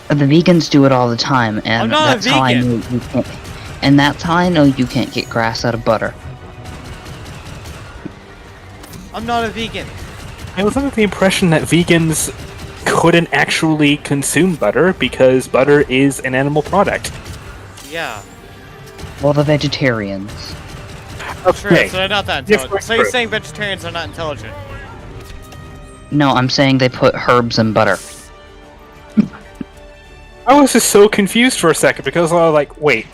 The vegans do it all the time, I'm and not a that's how I vegan. know you can't. And that's how I know you can't get grass out of butter. I'm not a vegan. I was under the impression that vegans couldn't actually consume butter because butter is an animal product. Yeah. Well, the vegetarians. True, so they're not that intelligent. Different So you're group. saying vegetarians are not intelligent? No, I'm saying they put herbs in butter. I was just so confused for a second because I was like, wait,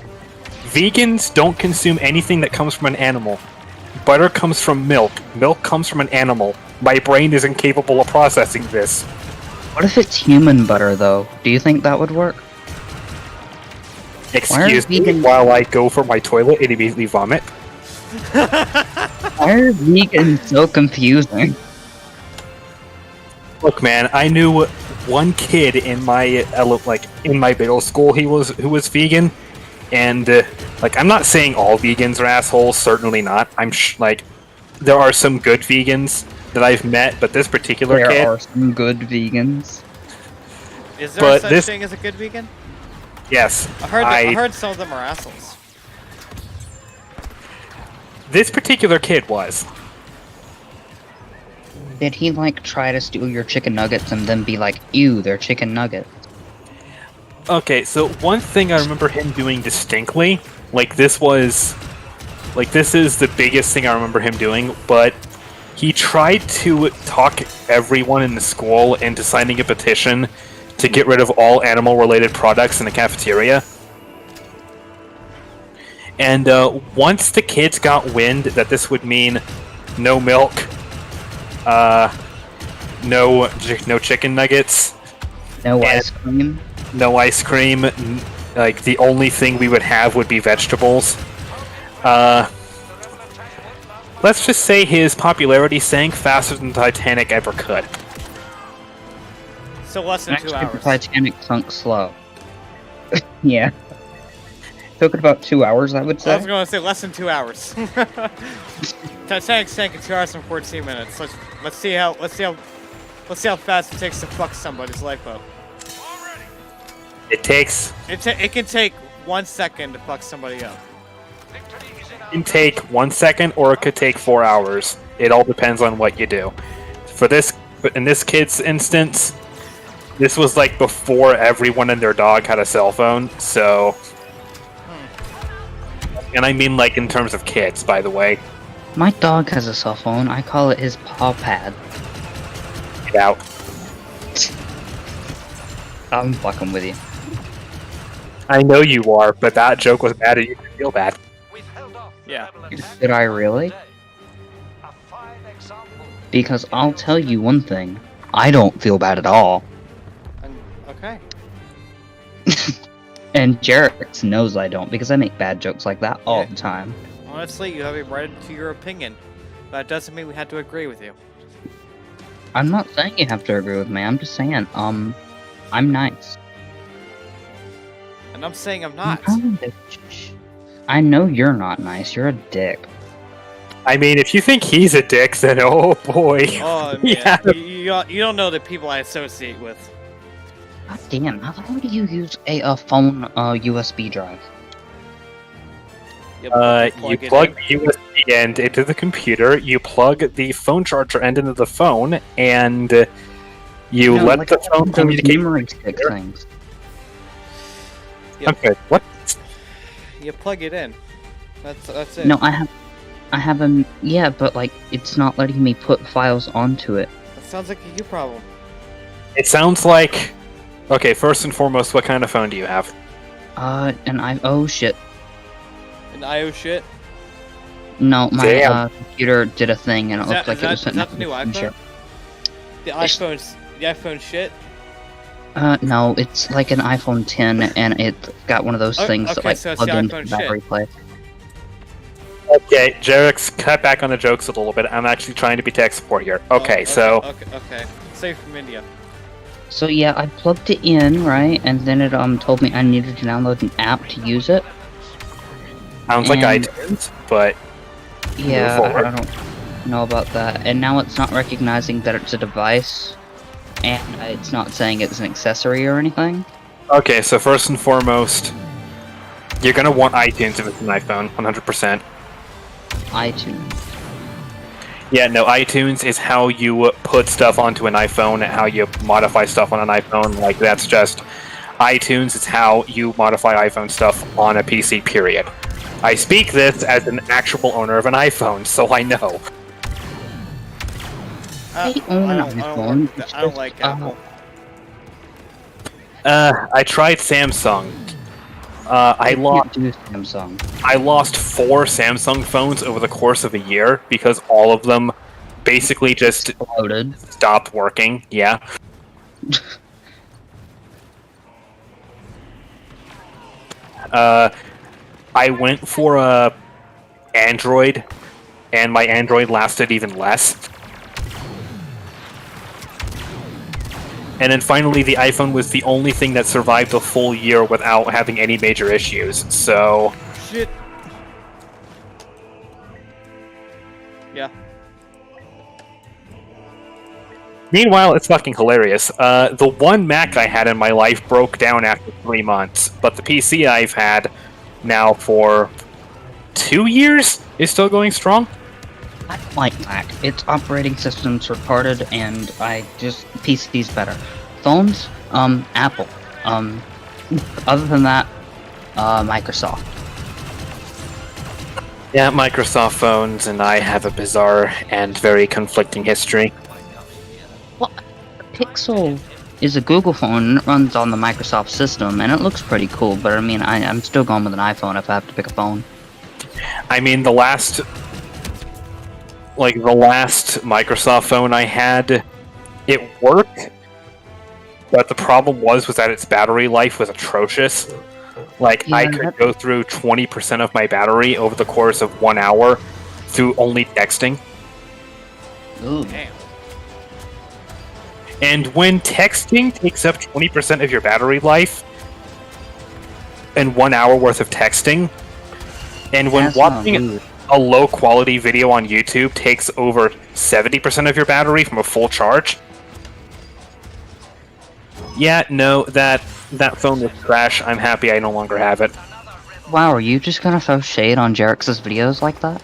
vegans don't consume anything that comes from an animal. Butter comes from milk. Milk comes from an animal. My brain is incapable of processing this. What if it's human butter, though? Do you think that would work? Excuse me vegans- while I go for my toilet and immediately vomit. Why are vegans so confusing? Look, man, I knew one kid in my in my middle school who was vegan, and I'm not saying all vegans are assholes. Certainly not. There are some good vegans that I've met, but this particular There kid. are some good vegans. Is there But such this- thing as a good vegan? Yes, I heard some of them are assholes. This particular kid was. Did he like try to steal your chicken nuggets and then be like, ew, they're chicken nuggets? Okay, so one thing I remember him doing distinctly, this is the biggest thing I remember him doing, but he tried to talk everyone in the school into signing a petition to get rid of all animal-related products in the cafeteria. And once the kids got wind that this would mean no milk, no chicken nuggets, No And- ice cream? no ice cream, the only thing we would have would be vegetables. Let's just say his popularity sank faster than Titanic ever could. So less than 2 Actually, the hours. Titanic sunk slow. Yeah. Took it about 2 hours, I would I say. was going to say less than 2 hours. Titanic sank in 2 hours and 14 minutes. Let's see how fast it takes to fuck somebody's lifeboat. It takes It can take 1 second to fuck somebody up. it can take 1 second, or it could take 4 hours. It all depends on what you do. In this kid's instance, this was before everyone and their dog had a cell phone. So, and I mean in terms of kids, by the way. My dog has a cell phone. I call it his paw pad. Get out. I'm fucking with you. I know you are, but that joke was bad, and you can feel bad. Yeah. Did I really? Because I'll tell you one thing. I don't feel bad at all. Okay. And Jaroks knows I don't, because I make bad jokes like that all Yeah. the time. Honestly, you have a right to your opinion, but it doesn't mean we have to agree with you. I'm not saying you have to agree with me, I'm just saying, I'm nice. And I'm saying I'm not. I know you're not nice. You're a dick. I mean, if you think he's a dick, then oh boy. Oh man, Yeah. you don't know the people I associate with. God damn, how do you use a phone USB drive? You You plug the USB end into the computer, you plug the phone charger end into the phone, and you No, let like the phone those communicate. memory stick things. Okay, what? You plug it in. That's it. No, I have a yeah, but like it's not letting me put files onto it. That sounds like a you problem. It sounds like. Okay, first and foremost, what kind of phone do you have? Oh shit. An IO shit. No, my Damn. computer did a thing and it Is looked that- like is it was that- setting is up that the new a screen iPhone? share. The iPhone shit. No, it's like an iPhone 10 and it's got one of those Oh, things that okay, like so it's plug the into iPhone the shit. battery play. Okay, Jaroks, cut back on the jokes a little bit. I'm actually trying to be tech support here. Okay, so Okay. Safe from India. So yeah, I plugged it in, right, and then it told me I needed to download an app to use it. sounds like and- iTunes, but Yeah, forward. I don't know about that. And now it's not recognizing that it's a device, and it's not saying it's an accessory or anything. okay. So first and foremost, you're gonna want iTunes if it's an iPhone, 100%. iTunes. Yeah, no, iTunes is how you put stuff onto an iPhone, how you modify stuff on an iPhone. Like, that's just iTunes is how you modify iPhone stuff on a PC, period. I speak this as an actual owner of an iPhone, so I know. I own an iPhone. It's I don't just, like Apple. I tried Samsung. I lost can't do Samsung. I lost 4 Samsung phones over the course of a year because all of them basically just Loaded. stopped working. Yeah. I went for a Android, and my Android lasted even less. And then finally, the iPhone was the only thing that survived a full year without having any major issues. So, Shit. Yeah. meanwhile, it's fucking hilarious. The one Mac I had in my life broke down after 3 months, but the PC I've had now for 2 years is still going strong. I don't like Mac. Its operating system's retarded, and PC's better. Phones, Apple. Other than that, Microsoft. Yeah, Microsoft phones, and I have a bizarre and very conflicting history. Well, Pixel is a Google phone, and it runs on the Microsoft system, and it looks pretty cool, but I mean, I'm still going with an iPhone if I have to pick a phone. I mean, the last Microsoft phone I had, it worked, but the problem was that its battery life was atrocious. Like, I Yeah, could that- go through 20% of my battery over the course of 1 hour through only texting. Ooh. Damn. And when texting takes up 20% of your battery life, and 1 hour worth of texting, and when That's not watching good. a low quality video on YouTube takes over 70% of your battery from a full charge. Yeah, no, that phone was trash. I'm happy I no longer have it. Wow, are you just gonna throw shade on Jaroks' videos like that?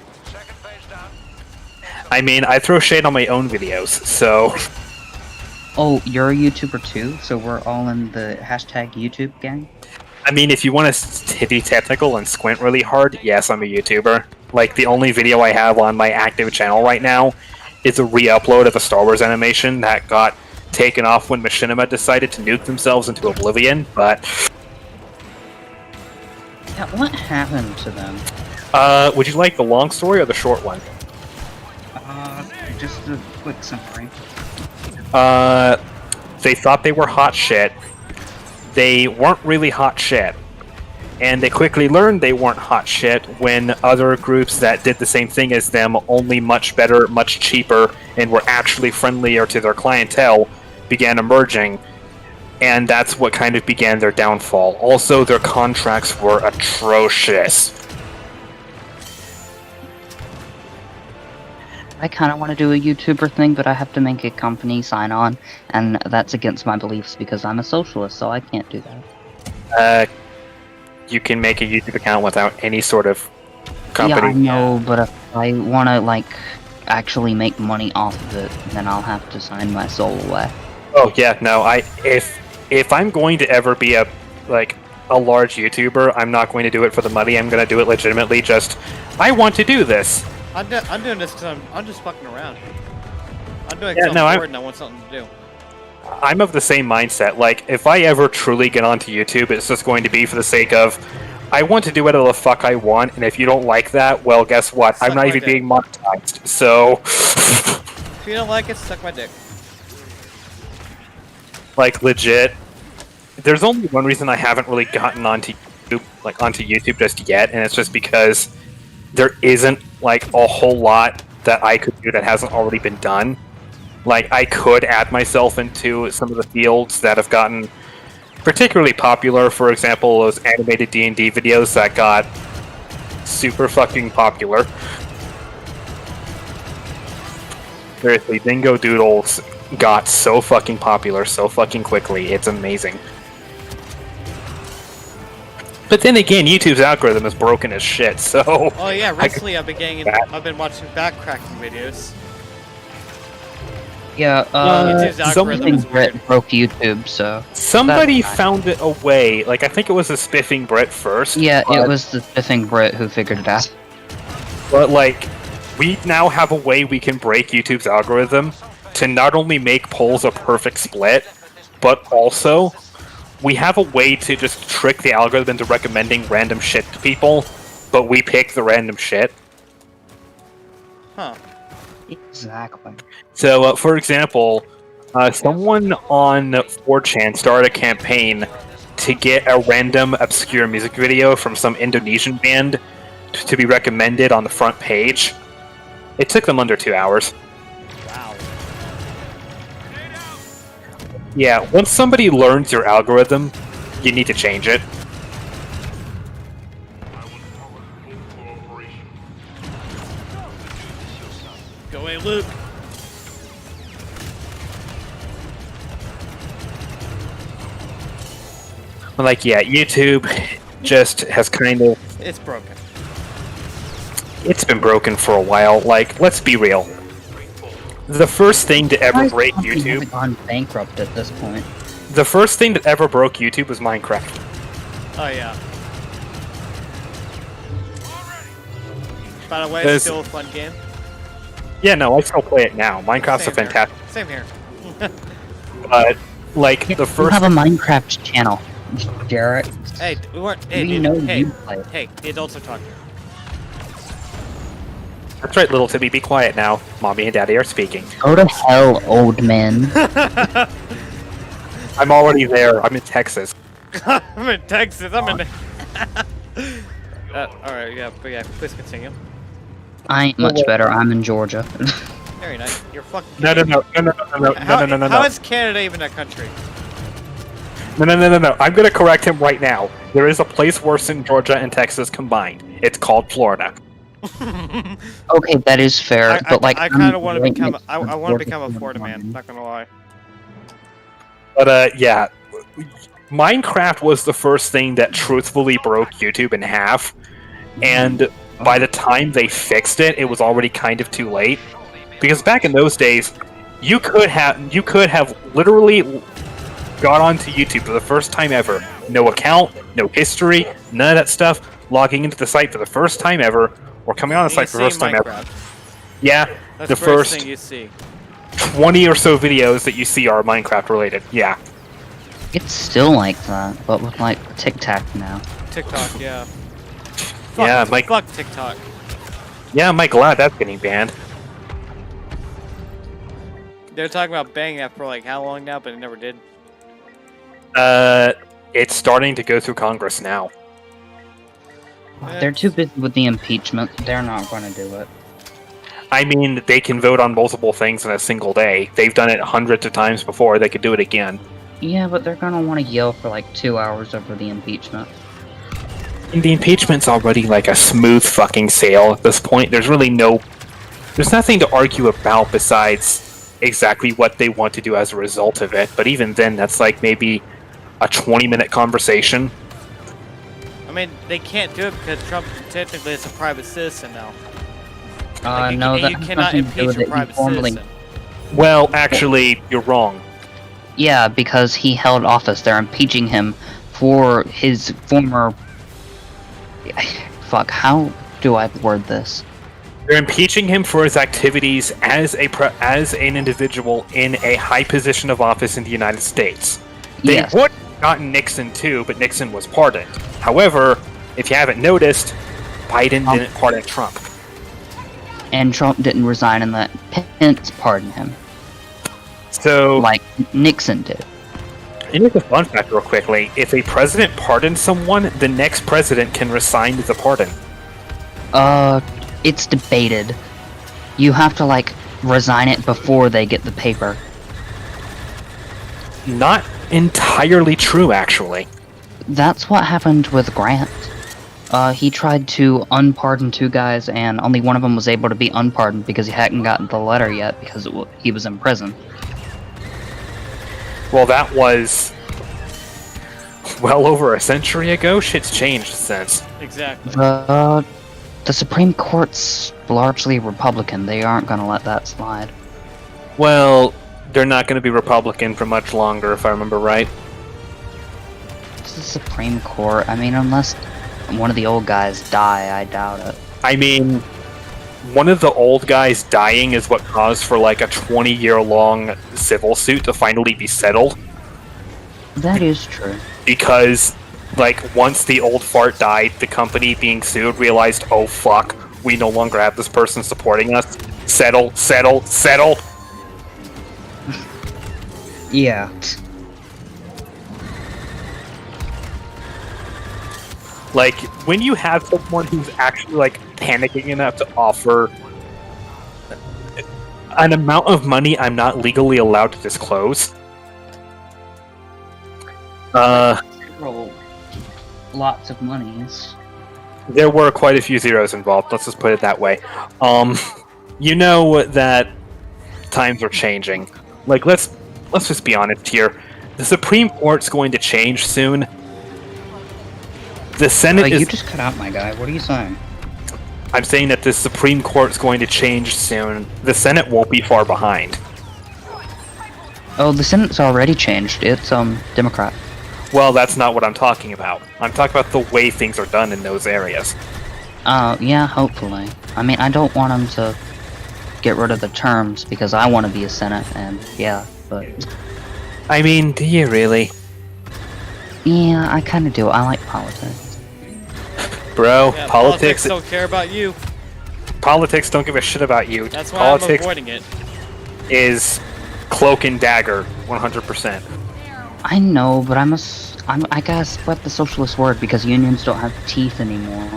I mean, I throw shade on my own videos, so Oh, you're a YouTuber too, so we're all in the hashtag YouTube gang? I mean, if you want to be technical and squint really hard, yes, I'm a YouTuber. Like, the only video I have on my active channel right now is a re-upload of a Star Wars animation that got taken off when Machinima decided to nuke themselves into oblivion, but Yeah, what happened to them? would you like the long story or the short one? Just a quick summary. They thought they were hot shit. They weren't really hot shit. And they quickly learned they weren't hot shit when other groups that did the same thing as them, only much better, much cheaper, and were actually friendlier to their clientele, began emerging. and that's what kind of began their downfall. Also, their contracts were atrocious. I kind of want to do a YouTuber thing, but I have to make a company sign on, and that's against my beliefs because I'm a socialist, so I can't do that. You can make a YouTube account without any sort of company. Yeah, I know, but if I want to, like, actually make money off of it, then I'll have to sign my soul away. Oh yeah, no. If I'm going to ever be a large YouTuber, I'm not going to do it for the money. I'm going to do it legitimately. Just I want to do this. I'm doing this because I'm just fucking around. I'm doing Yeah, something no, important. I want something to do. I'm of the same mindset. Like, if I ever truly get onto YouTube, it's just going to be for the sake of, I want to do whatever the fuck I want, and if you don't like that, well, guess what? Suck I'm not my even dick. being monetized, so... If you don't like it, suck my dick. Like, legit. There's only one reason I haven't really gotten onto YouTube just yet, and it's just because there isn't, like, a whole lot that I could do that hasn't already been done. Like, I could add myself into some of the fields that have gotten particularly popular. For example, those animated D&D videos that got super fucking popular. Seriously, Dingo Doodles got so fucking popular so fucking quickly. It's amazing. But then again, YouTube's algorithm is broken as shit, so... Oh yeah, recently I've been watching backcracking videos. Yeah, YouTube's algorithm is Spiffing Brit weird. broke YouTube, so... Somebody That's fine. found it a way. Like, I think it was a Spiffing Brit first. Yeah, it but- was the Spiffing Brit who figured it out. But, like, we now have a way we can break YouTube's algorithm to not only make polls a perfect split, but also we have a way to just trick the algorithm into recommending random shit to people, but we pick the random shit. Huh. Exactly. So, for example, someone on 4chan started a campaign to get a random obscure music video from some Indonesian band to be recommended on the front page. It took them under 2 hours. Wow. Yeah, once somebody learns your algorithm, you need to change it. Go away, Luke. Like, yeah, YouTube just has kind of... It's broken. It's been broken for a while. Like, let's be real. The first thing to ever break YouTube... Hasn't gone bankrupt at this point. The first thing that ever broke YouTube was Minecraft. Oh yeah. By the way, There's- it's still a fun game. Yeah, no, I still play it now. Minecraft's a Same here. fantastic... Same here. But, like, the You first... have a Minecraft channel, Jarrett. Hey, we weren't. Hey, We dude, know hey, you play it. hey, the adults are talking. That's right, little Timmy, be quiet now. Mommy and Daddy are speaking. Go to hell, old man. I'm already there. I'm in Texas. I'm in Texas. I'm in. All right, yeah, but yeah, please continue. I ain't much better. I'm in Georgia. Very nice. You're fucking. No, no, no, no, no, no, no, How, no, no, no, how no. is Canada even a country? No, no, no, no, no. I'm gonna correct him right now. There is a place worse than Georgia and Texas combined. It's called Florida. Okay, that is fair, but like I I'm kind of want to right become. next I to want to Georgia, become a Florida Florida. man. Not gonna lie. But yeah, Minecraft was the first thing that truthfully broke YouTube in half, and by the time they fixed it, it was already kind of too late. Because back in those days, you could have literally got onto YouTube for the first time ever, no account, no history, none of that stuff, logging into the site for the first time ever, or coming on the site for the first time ever. That's the the first thing you see. 20 or so videos that you see are Minecraft related. Yeah. It's still like that, but with like Tic Tac now. TikTok, yeah. Yeah, Fuck, Mike. fuck TikTok. Yeah, I'm glad that's getting banned. They're talking about banning that for like how long now, but it never did. It's starting to go through Congress now. They're too busy with the impeachment. They're not going to do it. I mean, they can vote on multiple things in a single day. They've done it hundreds of times before. They could do it again. Yeah, but they're gonna want to yell for like 2 hours over the impeachment. And the impeachment's already like a smooth fucking sail at this point. There's nothing to argue about besides exactly what they want to do as a result of it. But even then, that's like maybe a 20-minute conversation. I mean, they can't do it because Trump technically is a private citizen now. Like, No, that you has cannot nothing to do impeach with a it. He private formally- citizen. Well, actually, you're wrong. Yeah, because he held office. They're impeaching him for his former... Fuck, how do I word this? They're impeaching him for his activities as an individual in a high position of office in the United States. They Yes. would have gotten Nixon too, but Nixon was pardoned. However, if you haven't noticed, Biden didn't pardon Trump. And Trump didn't resign and let Pence pardon him, So, like Nixon did. and here's a fun fact real quickly. If a president pardons someone, the next president can rescind the pardon. It's debated. You have to, like, resign it before they get the paper. Not entirely true, actually. That's what happened with Grant. He tried to unpardon 2 guys, and only one of them was able to be unpardoned because he hadn't gotten the letter yet because he was in prison. Well, that was well over a century ago. Shit's changed since. Exactly. The Supreme Court's largely Republican. They aren't gonna let that slide. Well, they're not going to be Republican for much longer, if I remember right. It's the Supreme Court. I mean, unless one of the old guys die, I doubt it. I mean, one of the old guys dying is what caused for like a 20-year-long civil suit to finally be settled. That is true. Because, like, once the old fart died, the company being sued realized, oh fuck, we no longer have this person supporting us. Settle, settle, settle! Yeah. Like, when you have someone who's actually, like, panicking enough to offer an amount of money I'm not legally allowed to disclose. Lots of monies. There were quite a few zeros involved, let's just put it that way. You know that times are changing. Like, let's just be honest here. The Supreme Court's going to change soon. The Senate You is... just cut out my guy. What are you saying? I'm saying that the Supreme Court's going to change soon. The Senate won't be far behind. Oh, the Senate's already changed. It's, Democrat. Well, that's not what I'm talking about. I'm talking about the way things are done in those areas. Yeah, hopefully. I mean, I don't want them to get rid of the terms because I want to be a Senate, and yeah, but... I mean, do you really? Yeah, I kind of do. I like politics. Bro, Yeah, politics don't care about you. politics don't give a shit about you. That's why I'm Politics avoiding it. is cloak and dagger, 100%. I know, but I gotta spread the socialist word because unions don't have teeth anymore.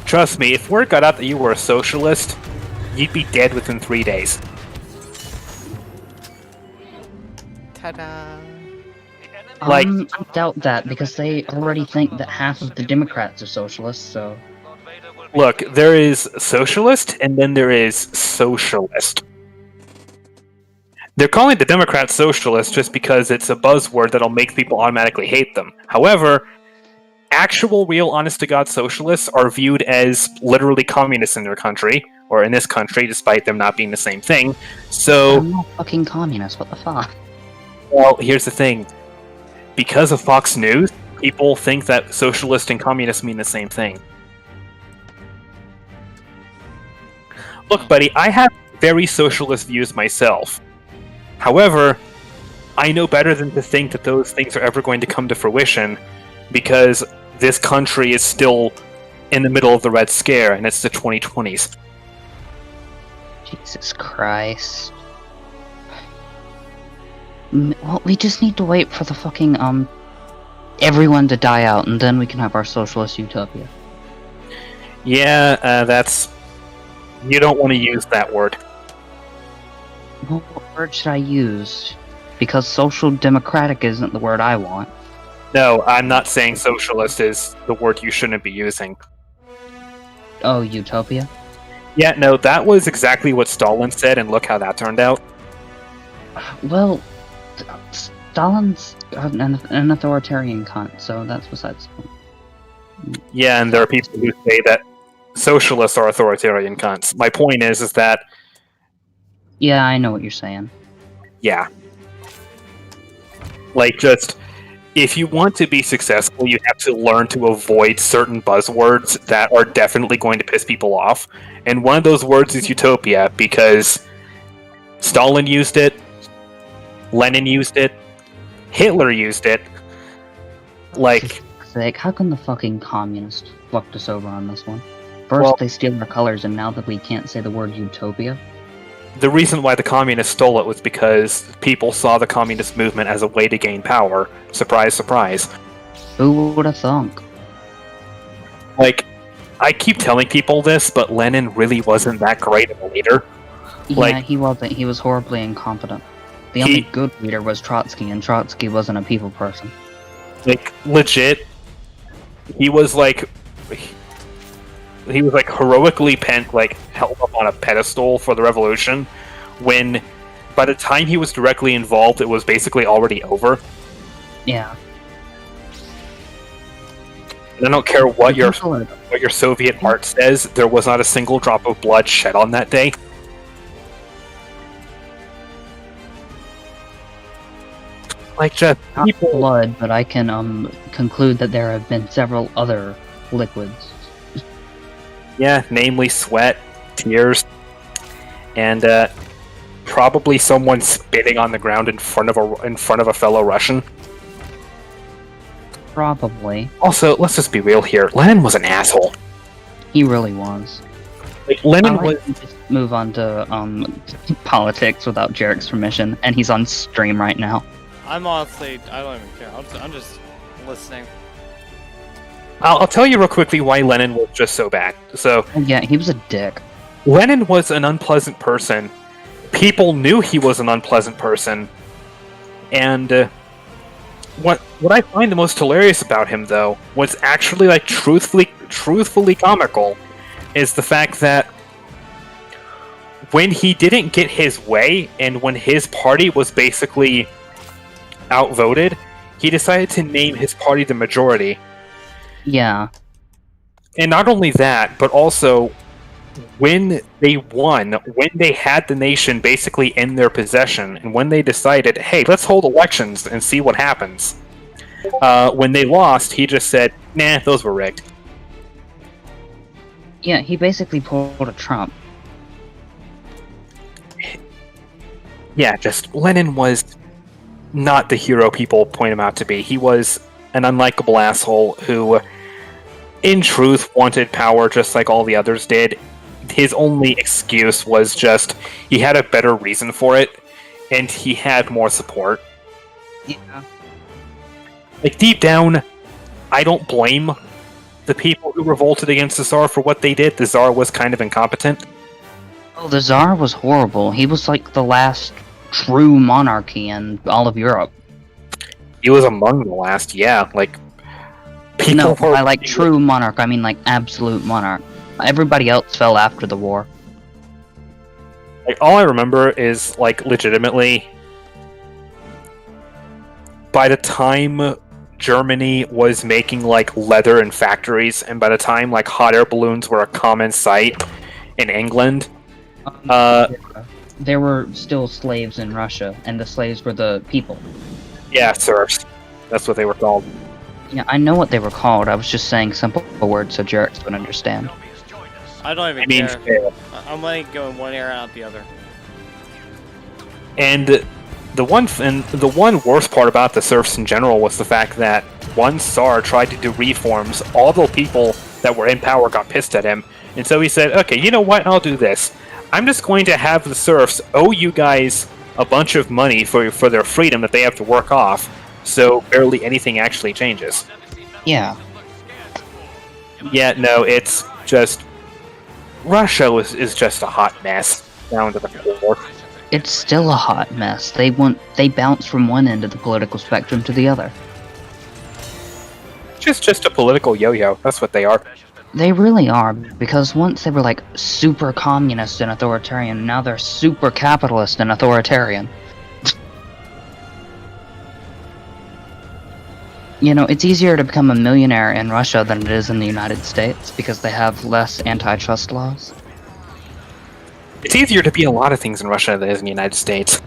Trust me, if word got out that you were a socialist, you'd be dead within 3 days. Ta-da. Like- I doubt that because they already think that half of the Democrats are socialists, so... Look, there is socialist, and then there is socialist. They're calling the Democrats socialist just because it's a buzzword that'll make people automatically hate them. However, actual, real, honest-to-God socialists are viewed as literally communists in their country, or in this country, despite them not being the same thing. So, I'm not fucking communist, what the fuck? well, here's the thing. Because of Fox News, people think that socialist and communist mean the same thing. Look, buddy, I have very socialist views myself. However, I know better than to think that those things are ever going to come to fruition, because this country is still in the middle of the Red Scare, and it's the 2020s. Jesus Christ. Well, we just need to wait for the fucking, everyone to die out, and then we can have our socialist utopia. Yeah, that's... You don't want to use that word. What word should I use? because social democratic isn't the word I want. No, I'm not saying socialist is the word you shouldn't be using. Oh, utopia? Yeah, no, that was exactly what Stalin said, and look how that turned out. Well, Stalin's an authoritarian cunt, so that's besides the point. Yeah, and there are people who say that socialists are authoritarian cunts. My point is that, Yeah, I know what you're saying. yeah. Like, just, if you want to be successful, you have to learn to avoid certain buzzwords that are definitely going to piss people off. And one of those words is utopia, because Stalin used it, Lenin used it, Hitler used it. Like, Sake, how can the fucking communists fucked us over on this one? First Well- they steal our colors, and now that we can't say the word utopia? the reason why the communists stole it was because people saw the communist movement as a way to gain power. Surprise, surprise. Who would have thunk? Like, I keep telling people this, but Lenin really wasn't that great of a leader. Yeah, Like- he wasn't. He was horribly incompetent. The He- only good leader was Trotsky, and Trotsky wasn't a people person. Like, legit, he was like heroically held up on a pedestal for the revolution, when by the time he was directly involved, it was basically already over. Yeah. And I don't care what your People are- Soviet art says, there was not a single drop of blood shed on that day. Like, just Not people. blood, but I can conclude that there have been several other liquids. Yeah, namely sweat, tears, and probably someone spitting on the ground in front of a fellow Russian. Probably. Also, let's just be real here. Lenin was an asshole. He really was. Like, Lenin was. Alright, just move on to politics without Jaroks' permission, and he's on stream right now. I'm honestly, I don't even care. I'm just listening. I'll tell you real quickly why Lenin was just so bad. So, Oh, yeah, he was a dick. Lenin was an unpleasant person. People knew he was an unpleasant person, and what I find the most hilarious about him, though, what's actually like truthfully comical, is the fact that when he didn't get his way, and when his party was basically outvoted, he decided to name his party the majority. Yeah. And not only that, but also when they won, when they had the nation basically in their possession, and when they decided, hey, let's hold elections and see what happens. When they lost, he just said, nah, those were rigged. Yeah, he basically pulled a Trump. Yeah, just Lenin was not the hero people point him out to be. He was an unlikable asshole who, in truth, wanted power just like all the others did. His only excuse was just he had a better reason for it, and he had more support. Yeah. Like, deep down, I don't blame the people who revolted against the Tsar for what they did. The Tsar was kind of incompetent. Oh, the Tsar was horrible. He was like the last true monarchy in all of Europe. He was among the last, yeah. Like, people No, were... by like true monarch, I mean like absolute monarch. Everybody else fell after the war. Like, all I remember is, like, legitimately, by the time Germany was making, like, leather in factories, and by the time, like, hot air balloons were a common sight in England, There were still slaves in Russia, and the slaves were the people. yeah, serfs. That's what they were called. Yeah, I know what they were called. I was just saying simple words so Jaroks would understand. I don't even I mean, care. fair. I'm letting go in one ear and out the other. And the one worst part about the serfs in general was the fact that one Tsar tried to do reforms. All the people that were in power got pissed at him, and so he said, "Okay, you know what? I'll do this. I'm just going to have the serfs owe you guys a bunch of money for their freedom that they have to work off, so barely anything actually changes." Yeah. Yeah, no, it's just Russia is just a hot mess down to the core. It's still a hot mess. They bounce from one end of the political spectrum to the other. Just a political yo-yo. That's what they are. They really are, because once they were like super communist and authoritarian, now they're super capitalist and authoritarian. You know, it's easier to become a millionaire in Russia than it is in the United States, because they have less antitrust laws. It's easier to be a lot of things in Russia than it is in the United States.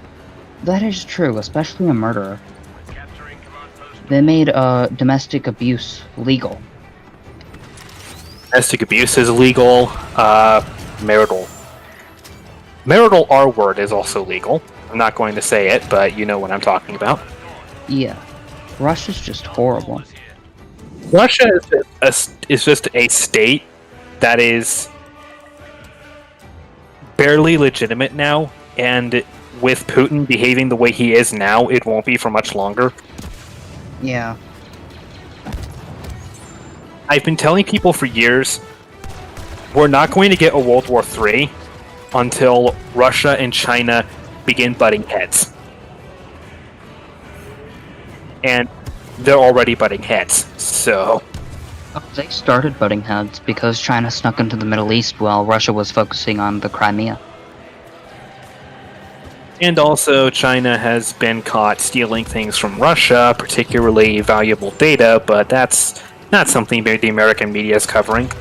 That is true, especially a murderer. They made domestic abuse legal. Domestic abuse is legal. Marital R-word is also legal. I'm not going to say it, but you know what I'm talking about. Yeah. Russia's just horrible. Russia is just a state that is barely legitimate now, and with Putin behaving the way he is now, it won't be for much longer. Yeah. I've been telling people for years, we're not going to get a World War III until Russia and China begin butting heads. And they're already butting heads, so... Oh, they started butting heads because China snuck into the Middle East while Russia was focusing on the Crimea. And also, China has been caught stealing things from Russia, particularly valuable data, but that's not something the American media is covering.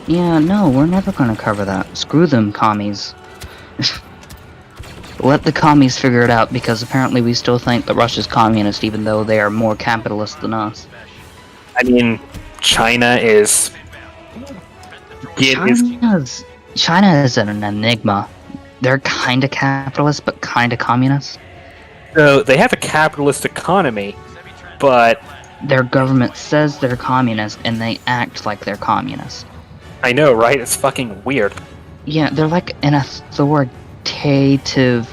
Yeah, no, we're never gonna cover that. Screw them, commies. Let the commies figure it out, because apparently we still think that Russia's communist, even though they are more capitalist than us. I mean, China is... China is an enigma. They're kinda capitalist, but kinda communist. So, they have a capitalist economy, but... Their government says they're communist, and they act like they're communist. I know, right? It's fucking weird. Yeah, they're like an authoritative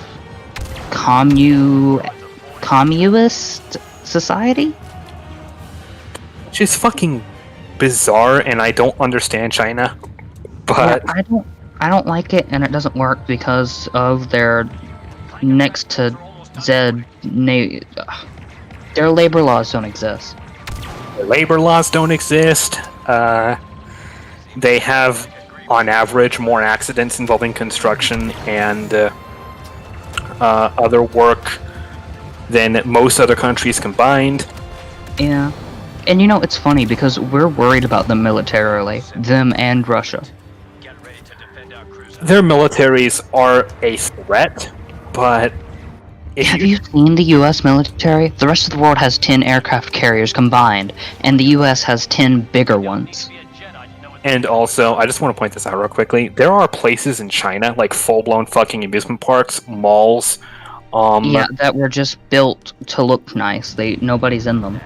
communist society? Which is fucking bizarre, and I don't understand China. But Yeah, I don't like it, and it doesn't work because of their next to their labor laws don't exist. labor laws don't exist. They have, on average, more accidents involving construction and other work than most other countries combined. Yeah. And you know, it's funny because we're worried about them militarily, them and Russia. Their militaries are a threat, but Have you seen the US military? The rest of the world has 10 aircraft carriers combined, and the US has 10 bigger ones. And also, I just want to point this out real quickly. There are places in China, like full-blown fucking amusement parks, malls. Yeah, that were just built to look nice. Nobody's in them.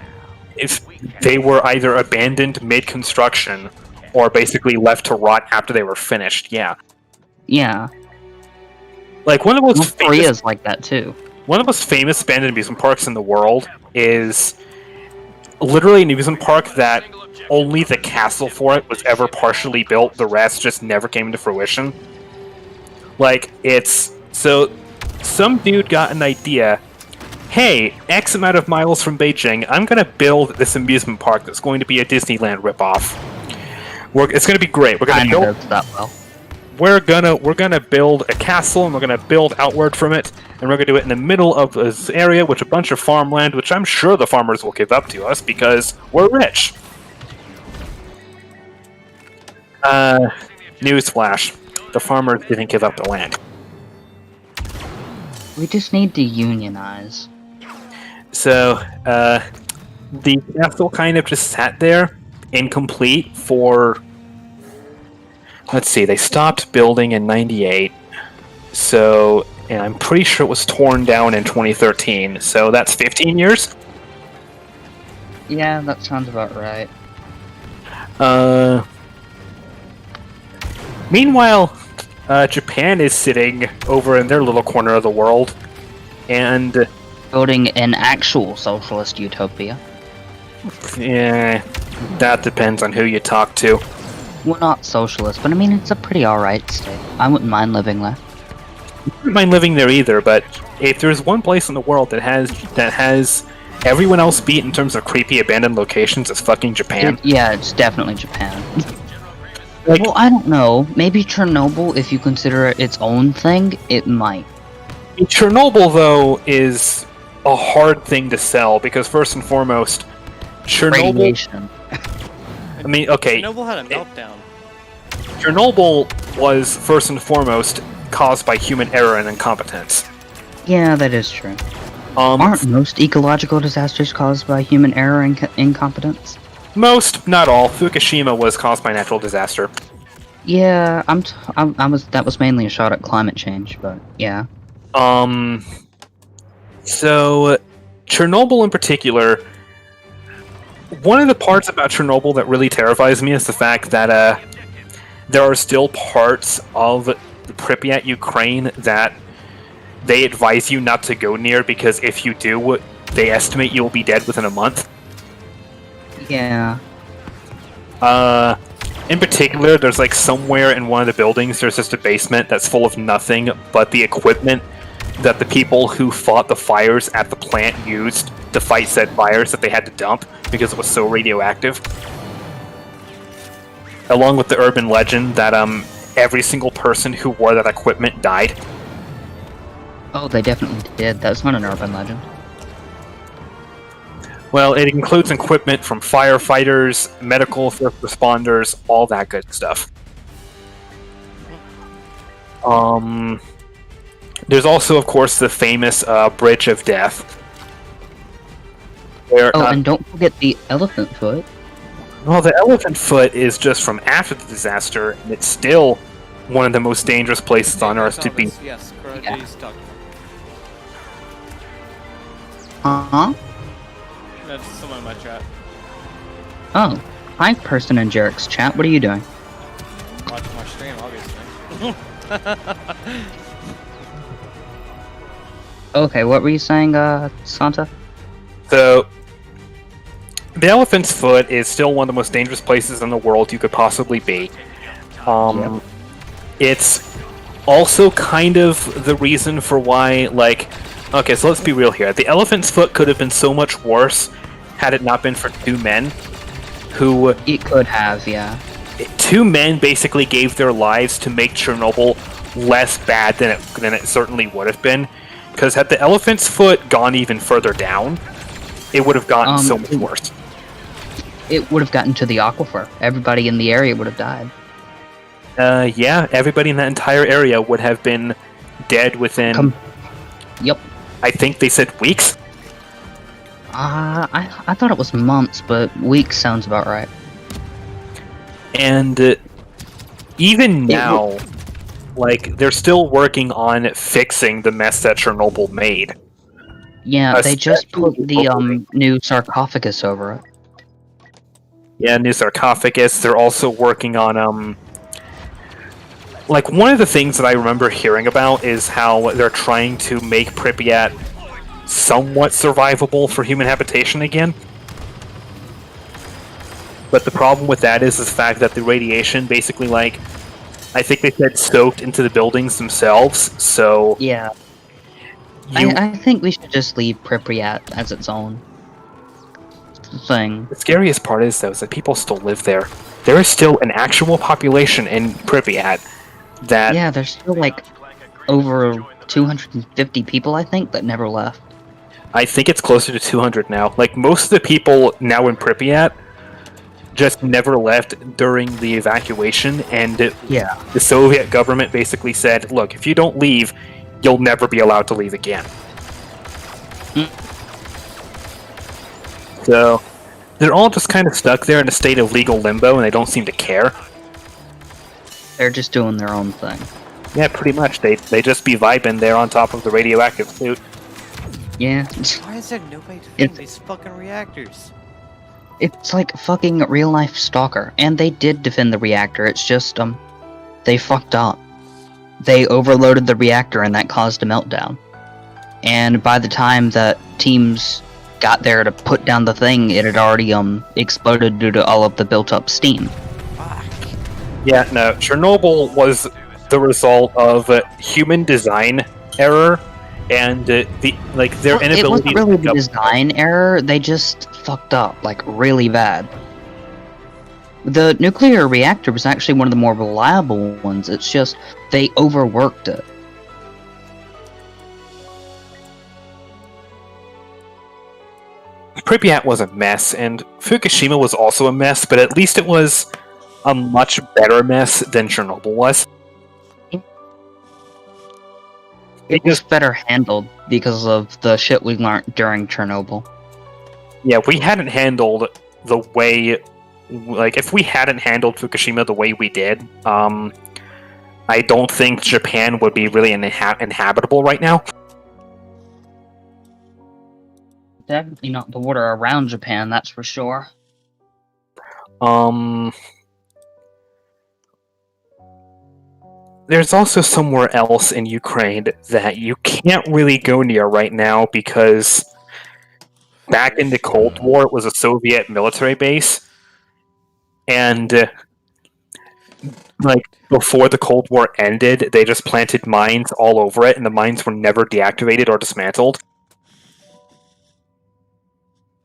If they were either abandoned mid-construction or basically left to rot after they were finished, yeah. Yeah. Like one of the most North Korea's like that too. One of the most famous abandoned amusement parks in the world is literally an amusement park that only the castle for it was ever partially built. The rest just never came into fruition. Like, it's... So, some dude got an idea. Hey, X amount of miles from Beijing, I'm gonna build this amusement park that's going to be a Disneyland ripoff. It's gonna be great. We're gonna build that well. We're gonna build a castle, and we're gonna build outward from it, and we're gonna do it in the middle of this area with a bunch of farmland, which I'm sure the farmers will give up to us because we're rich. Newsflash: the farmers didn't give up the land. We just need to unionize. So, the castle kind of just sat there, incomplete, for... Let's see, they stopped building in 98, so, and I'm pretty sure it was torn down in 2013, so that's 15 years? Yeah, that sounds about right. Meanwhile, Japan is sitting over in their little corner of the world, and... Building an actual socialist utopia. Yeah, that depends on who you talk to. Well, not socialist, but I mean, it's a pretty alright state. I wouldn't mind living there. I wouldn't mind living there either, but if there's one place in the world that has everyone else beat in terms of creepy abandoned locations, it's fucking Japan. Yeah, it's definitely Japan. Like, Well, I don't know. Maybe Chernobyl, if you consider it its own thing, it might. Chernobyl, though, is a hard thing to sell because, first and foremost, Chernobyl. Radiation. I mean, okay, Chernobyl had a meltdown. Chernobyl was, first and foremost, caused by human error and incompetence. Yeah, that is true. Aren't most ecological disasters caused by human error and incompetence? Most, not all. Fukushima was caused by natural disaster. Yeah, that was mainly a shot at climate change, but yeah. So, Chernobyl in particular, one of the parts about Chernobyl that really terrifies me is the fact that there are still parts of Pripyat, Ukraine, that they advise you not to go near because if you do, they estimate you'll be dead within a month. Yeah. In particular, there's like somewhere in one of the buildings, there's just a basement that's full of nothing but the equipment that the people who fought the fires at the plant used to fight said fires that they had to dump because it was so radioactive. Along with the urban legend that every single person who wore that equipment died. Oh, they definitely did. That's not an urban legend. Well, it includes equipment from firefighters, medical first responders, all that good stuff. There's also, of course, the famous Bridge of Death. Where, and don't forget the elephant foot. Well, the elephant foot is just from after the disaster, and it's still one of the most dangerous places on Earth to be. Yes, correct. Yeah. He's stuck. Uh-huh. That's someone in my chat. Oh. Hi, person in Jaroks chat. What are you doing? Watching my stream, obviously. Okay, what were you saying, Santa? So, the elephant's foot is still one of the most dangerous places in the world you could possibly be. Yep. It's also kind of the reason for why, like... Okay, so let's be real here. The elephant's foot could have been so much worse had it not been for two men who... It could have, yeah. Two men basically gave their lives to make Chernobyl less bad than it certainly would have been. Because had the elephant's foot gone even further down, it would have gotten so much worse. It would have gotten to the aquifer. Everybody in the area would have died. Yeah, everybody in that entire area would have been dead within... Yep. I think they said weeks? I thought it was months, but weeks sounds about right. And even now, like, they're still working on fixing the mess that Chernobyl made. Yeah, they just put the new sarcophagus over it. Yeah, new sarcophagus. They're also working on, like, one of the things that I remember hearing about is how they're trying to make Pripyat somewhat survivable for human habitation again. But the problem with that is the fact that the radiation basically, like, I think they said soaked into the buildings themselves, so... Yeah. I think we should just leave Pripyat as its own thing. The scariest part is, though, is that people still live there. There is still an actual population in Pripyat that... Yeah, there's still, like, over 250 people, I think, that never left. I think it's closer to 200 now. Like, most of the people now in Pripyat just never left during the evacuation, and the Soviet government basically said, look, if you don't leave, you'll never be allowed to leave again. So, they're all just kind of stuck there in a state of legal limbo, and they don't seem to care. They're just doing their own thing. Yeah, pretty much. They just be vibing there on top of the radioactive suit. Yeah. Why is there nobody to defend these fucking reactors? It's like fucking real-life Stalker. And they did defend the reactor, it's just, they fucked up. They overloaded the reactor and that caused a meltdown. And by the time that teams got there to put down the thing, it had already, exploded due to all of the built-up steam. Fuck. Yeah, no, Chernobyl was the result of human design error and their Well, it inability wasn't really to the design error, they just fucked up, like, really bad. The nuclear reactor was actually one of the more reliable ones, it's just they overworked it. Pripyat was a mess, and Fukushima was also a mess, but at least it was a much better mess than Chernobyl was. It was better handled because of the shit we learned during Chernobyl. Yeah, we hadn't handled the way, like, if we hadn't handled Fukushima the way we did, I don't think Japan would be really inhabitable right now. Definitely not the water around Japan, that's for sure. There's also somewhere else in Ukraine that you can't really go near right now because back in the Cold War, it was a Soviet military base, and like before the Cold War ended, they just planted mines all over it, and the mines were never deactivated or dismantled.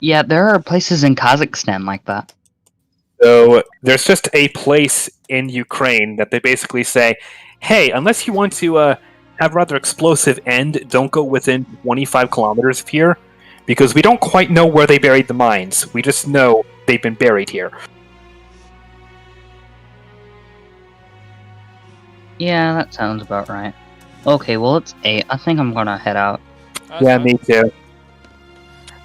Yeah, there are places in Kazakhstan like that. So there's just a place in Ukraine that they basically say, hey, unless you want to have a rather explosive end, don't go within 25 kilometers of here, because we don't quite know where they buried the mines. We just know they've been buried here. Yeah, that sounds about right. Okay, well, it's 8. I think I'm gonna head out. Yeah, me too.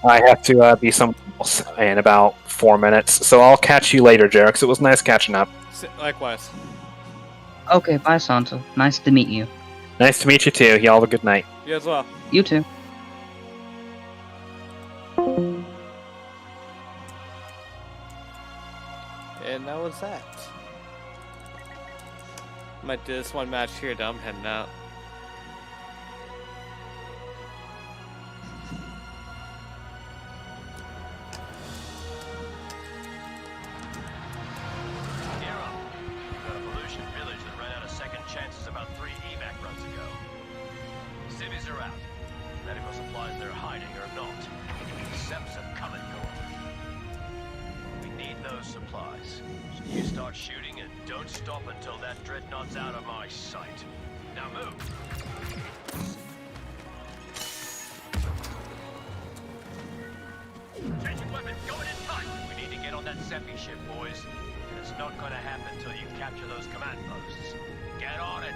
I have to be somewhere else in about 4 minutes, so I'll catch you later, Jaroks. It was nice catching up. Likewise. Okay, bye, Santo. Nice to meet you. Nice to meet you too. Y'all have a good night. You as well. You too. And that was that. Might do this one match here, then I'm heading out. Shooting and don't stop until that dreadnought's out of my sight. Now move! Changing weapons, going in tight! We need to get on that Seppi ship, boys. And it's not gonna happen till you capture those command posts. Get on it!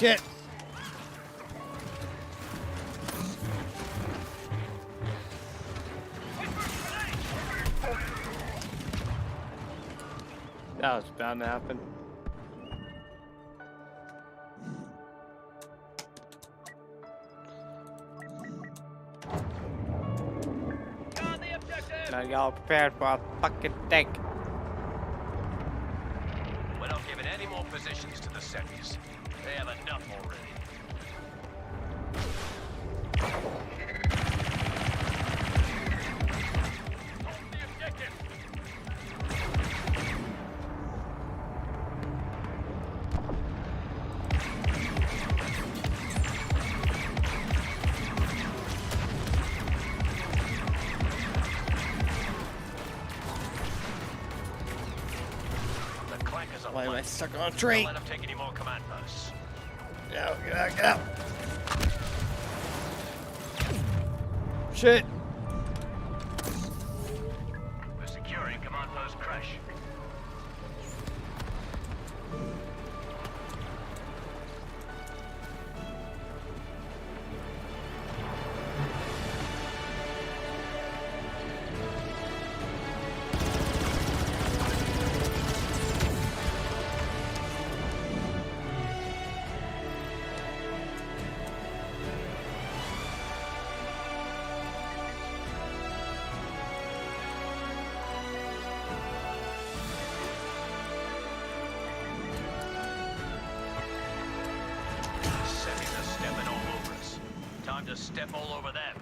Shit. That was bound to happen. Now y'all prepared for a fucking tank. We're not giving any more positions to the semis. They have enough already. Hold the objective. The clankers are Why am I flanked. stuck on a Don't tree? let them take any more command posts. Get out, get out, get out. Shit. We're securing command post crash. Semis are stepping all over us. Time to step all over them.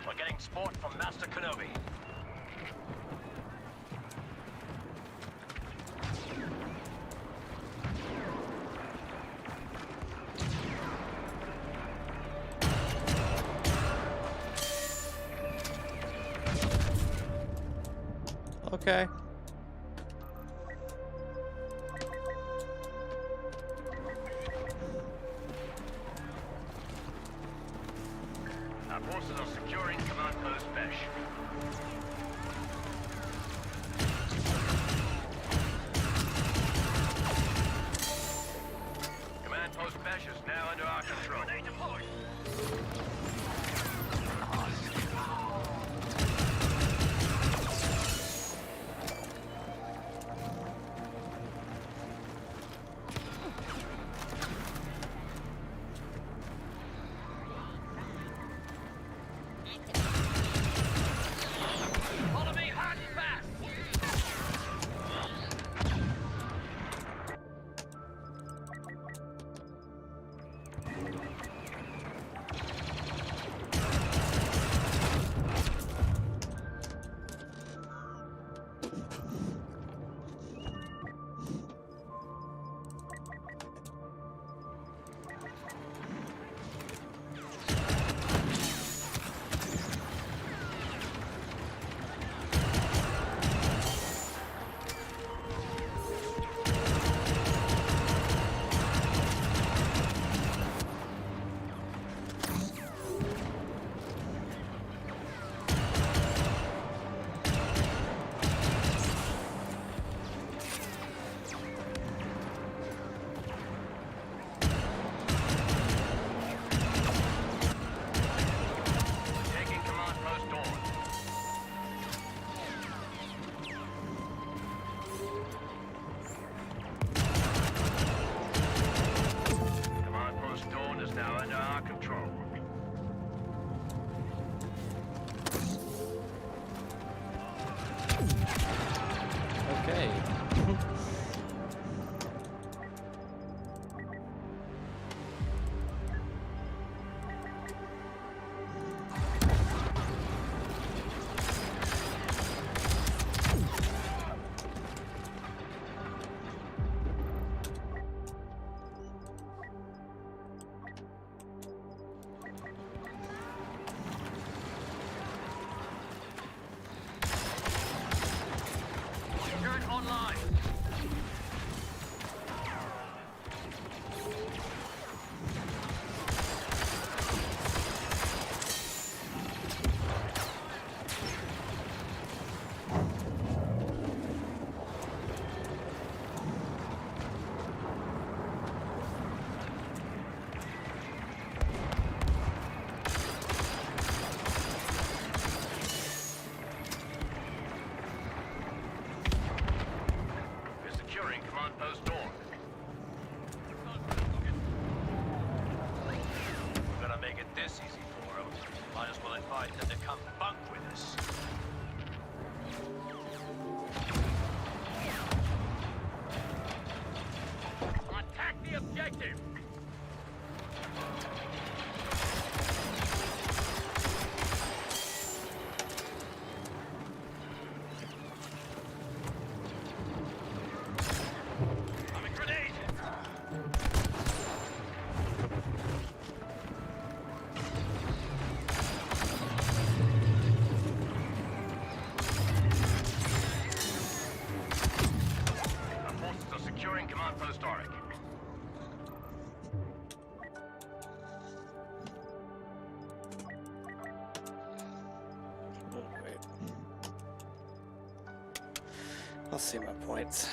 We're getting support from Master Kenobi. Okay. Our forces are securing command post Besh. Command post Besh is now under our control. They deployed. Follow me hard and fast. Taking command post Dawn. Command post Dawn is now under our control. Okay. Turret online. I'll see my points.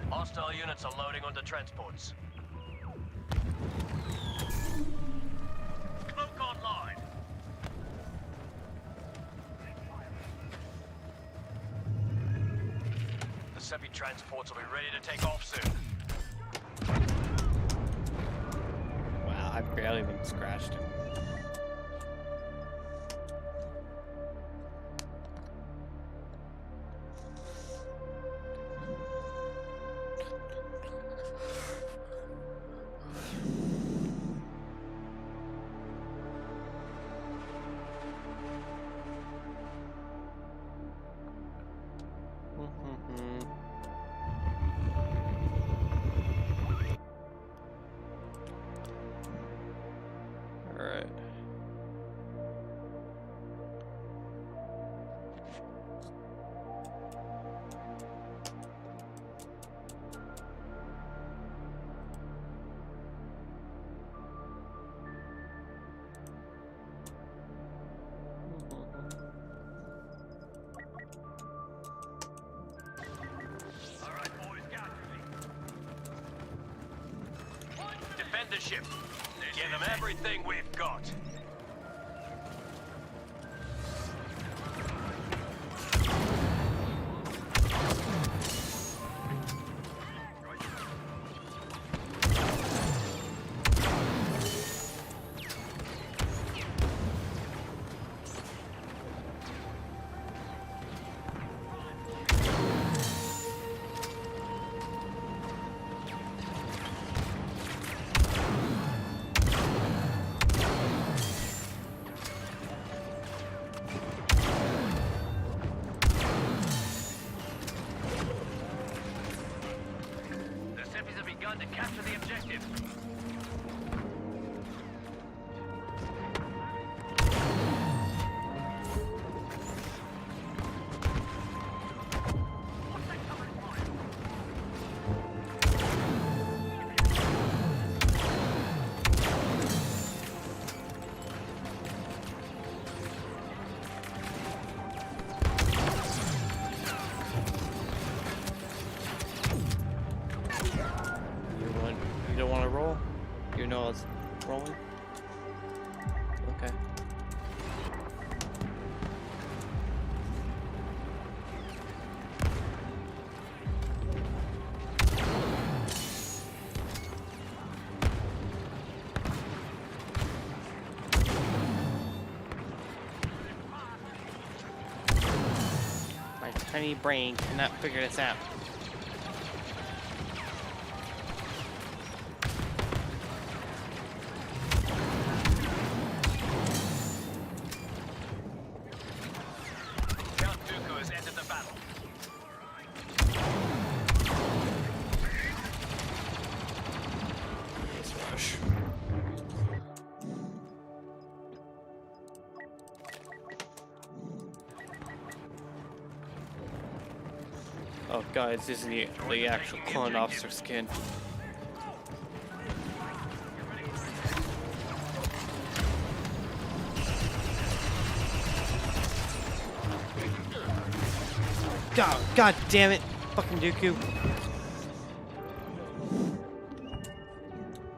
Hostile units are loading onto transports. Cloak online. The Seppi transports will be ready to take off soon. Wow, I barely even scratched him. Alright. Alright, boys, got me. Defend the ship. Give them everything we've got. To capture the objective. You don't want to roll? You know it's rolling? Okay. My tiny brain cannot figure this out. Oh god, this isn't the actual clone officer skin. God damn it! Fucking Dooku.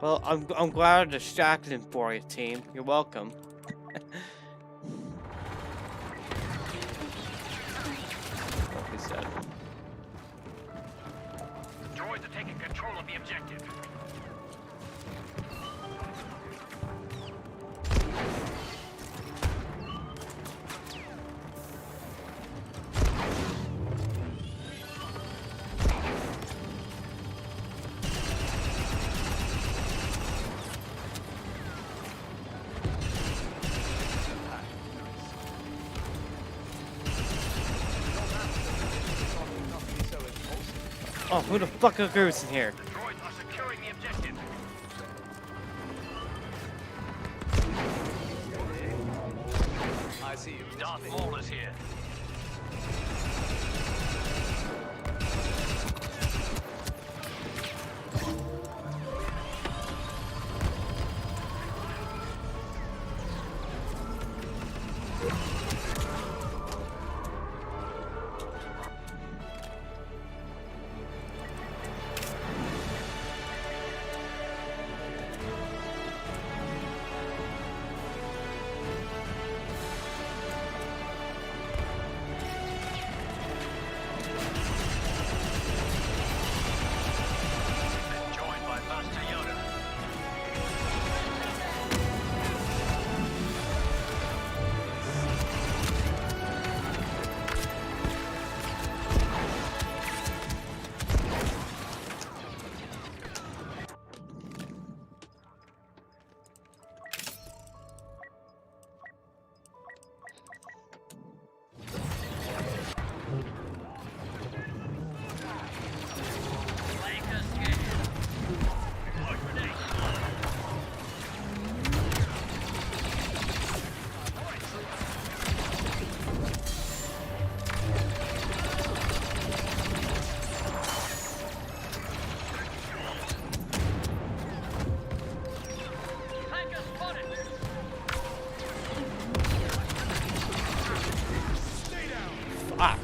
Well, I'm glad I distracted him for you, team. You're welcome. What he said. Droids are taking control of the objective. Oh, who the fuck goes in here? The droids are securing the objective. I see you. Darth Maul is here. Joined by Master Yoda. Fuck.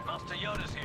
Master Yoda's here.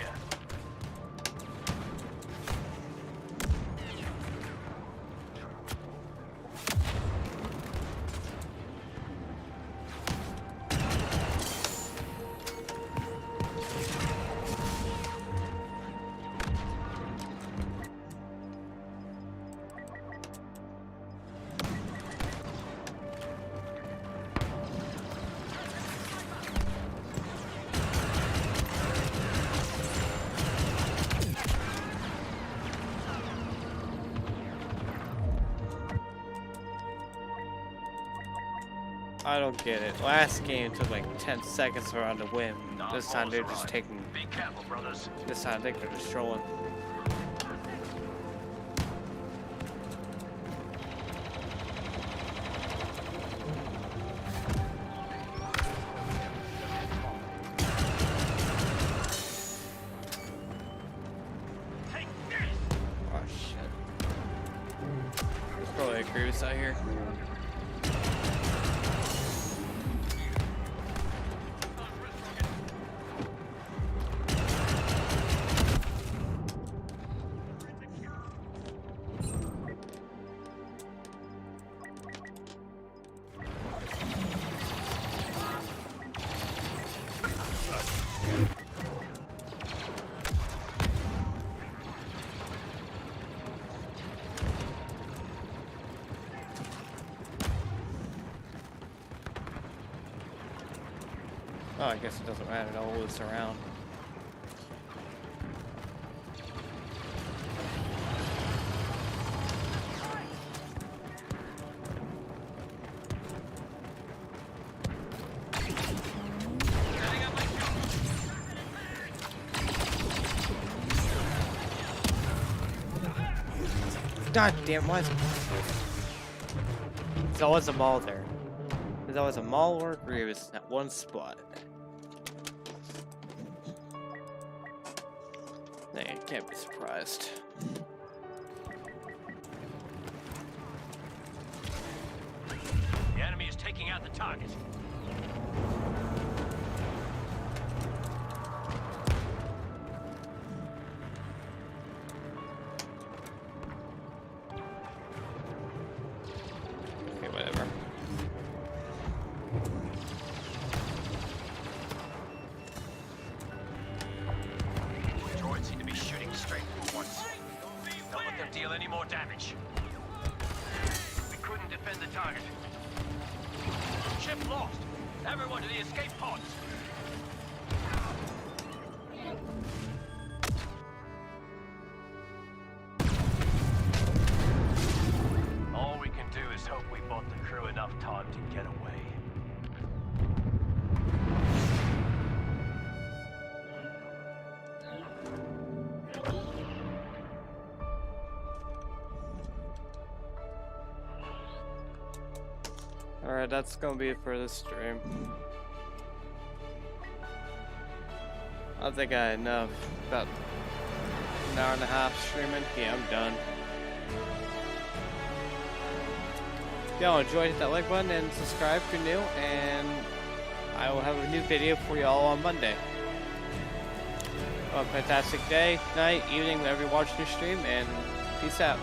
I don't get it. Last game took like 10 seconds around to win. This time they're just taking. Be careful, brothers. This time they're just trolling. Take this! Oh shit. There's probably a cruise out here. Oh, I guess it doesn't matter. They'll loose around. God damn, why is it? There's always a mall there. There's always a mall or a Grievous in that one spot. Hey, can't be surprised. The enemy is taking out the target. Okay, whatever. Droids seem to be shooting straight for once. Don't let them deal any more damage. We couldn't defend the target. Ship lost. Everyone to the escape pods. All we can do is hope we bought the crew enough time to get away. Alright, that's gonna be it for this stream. I think I had enough. About an hour and a half streaming. Yeah, I'm done. If y'all enjoyed, hit that like button and subscribe if you're new, and I will have a new video for y'all on Monday. Have a fantastic day, night, evening, whenever you're watching your stream, and peace out.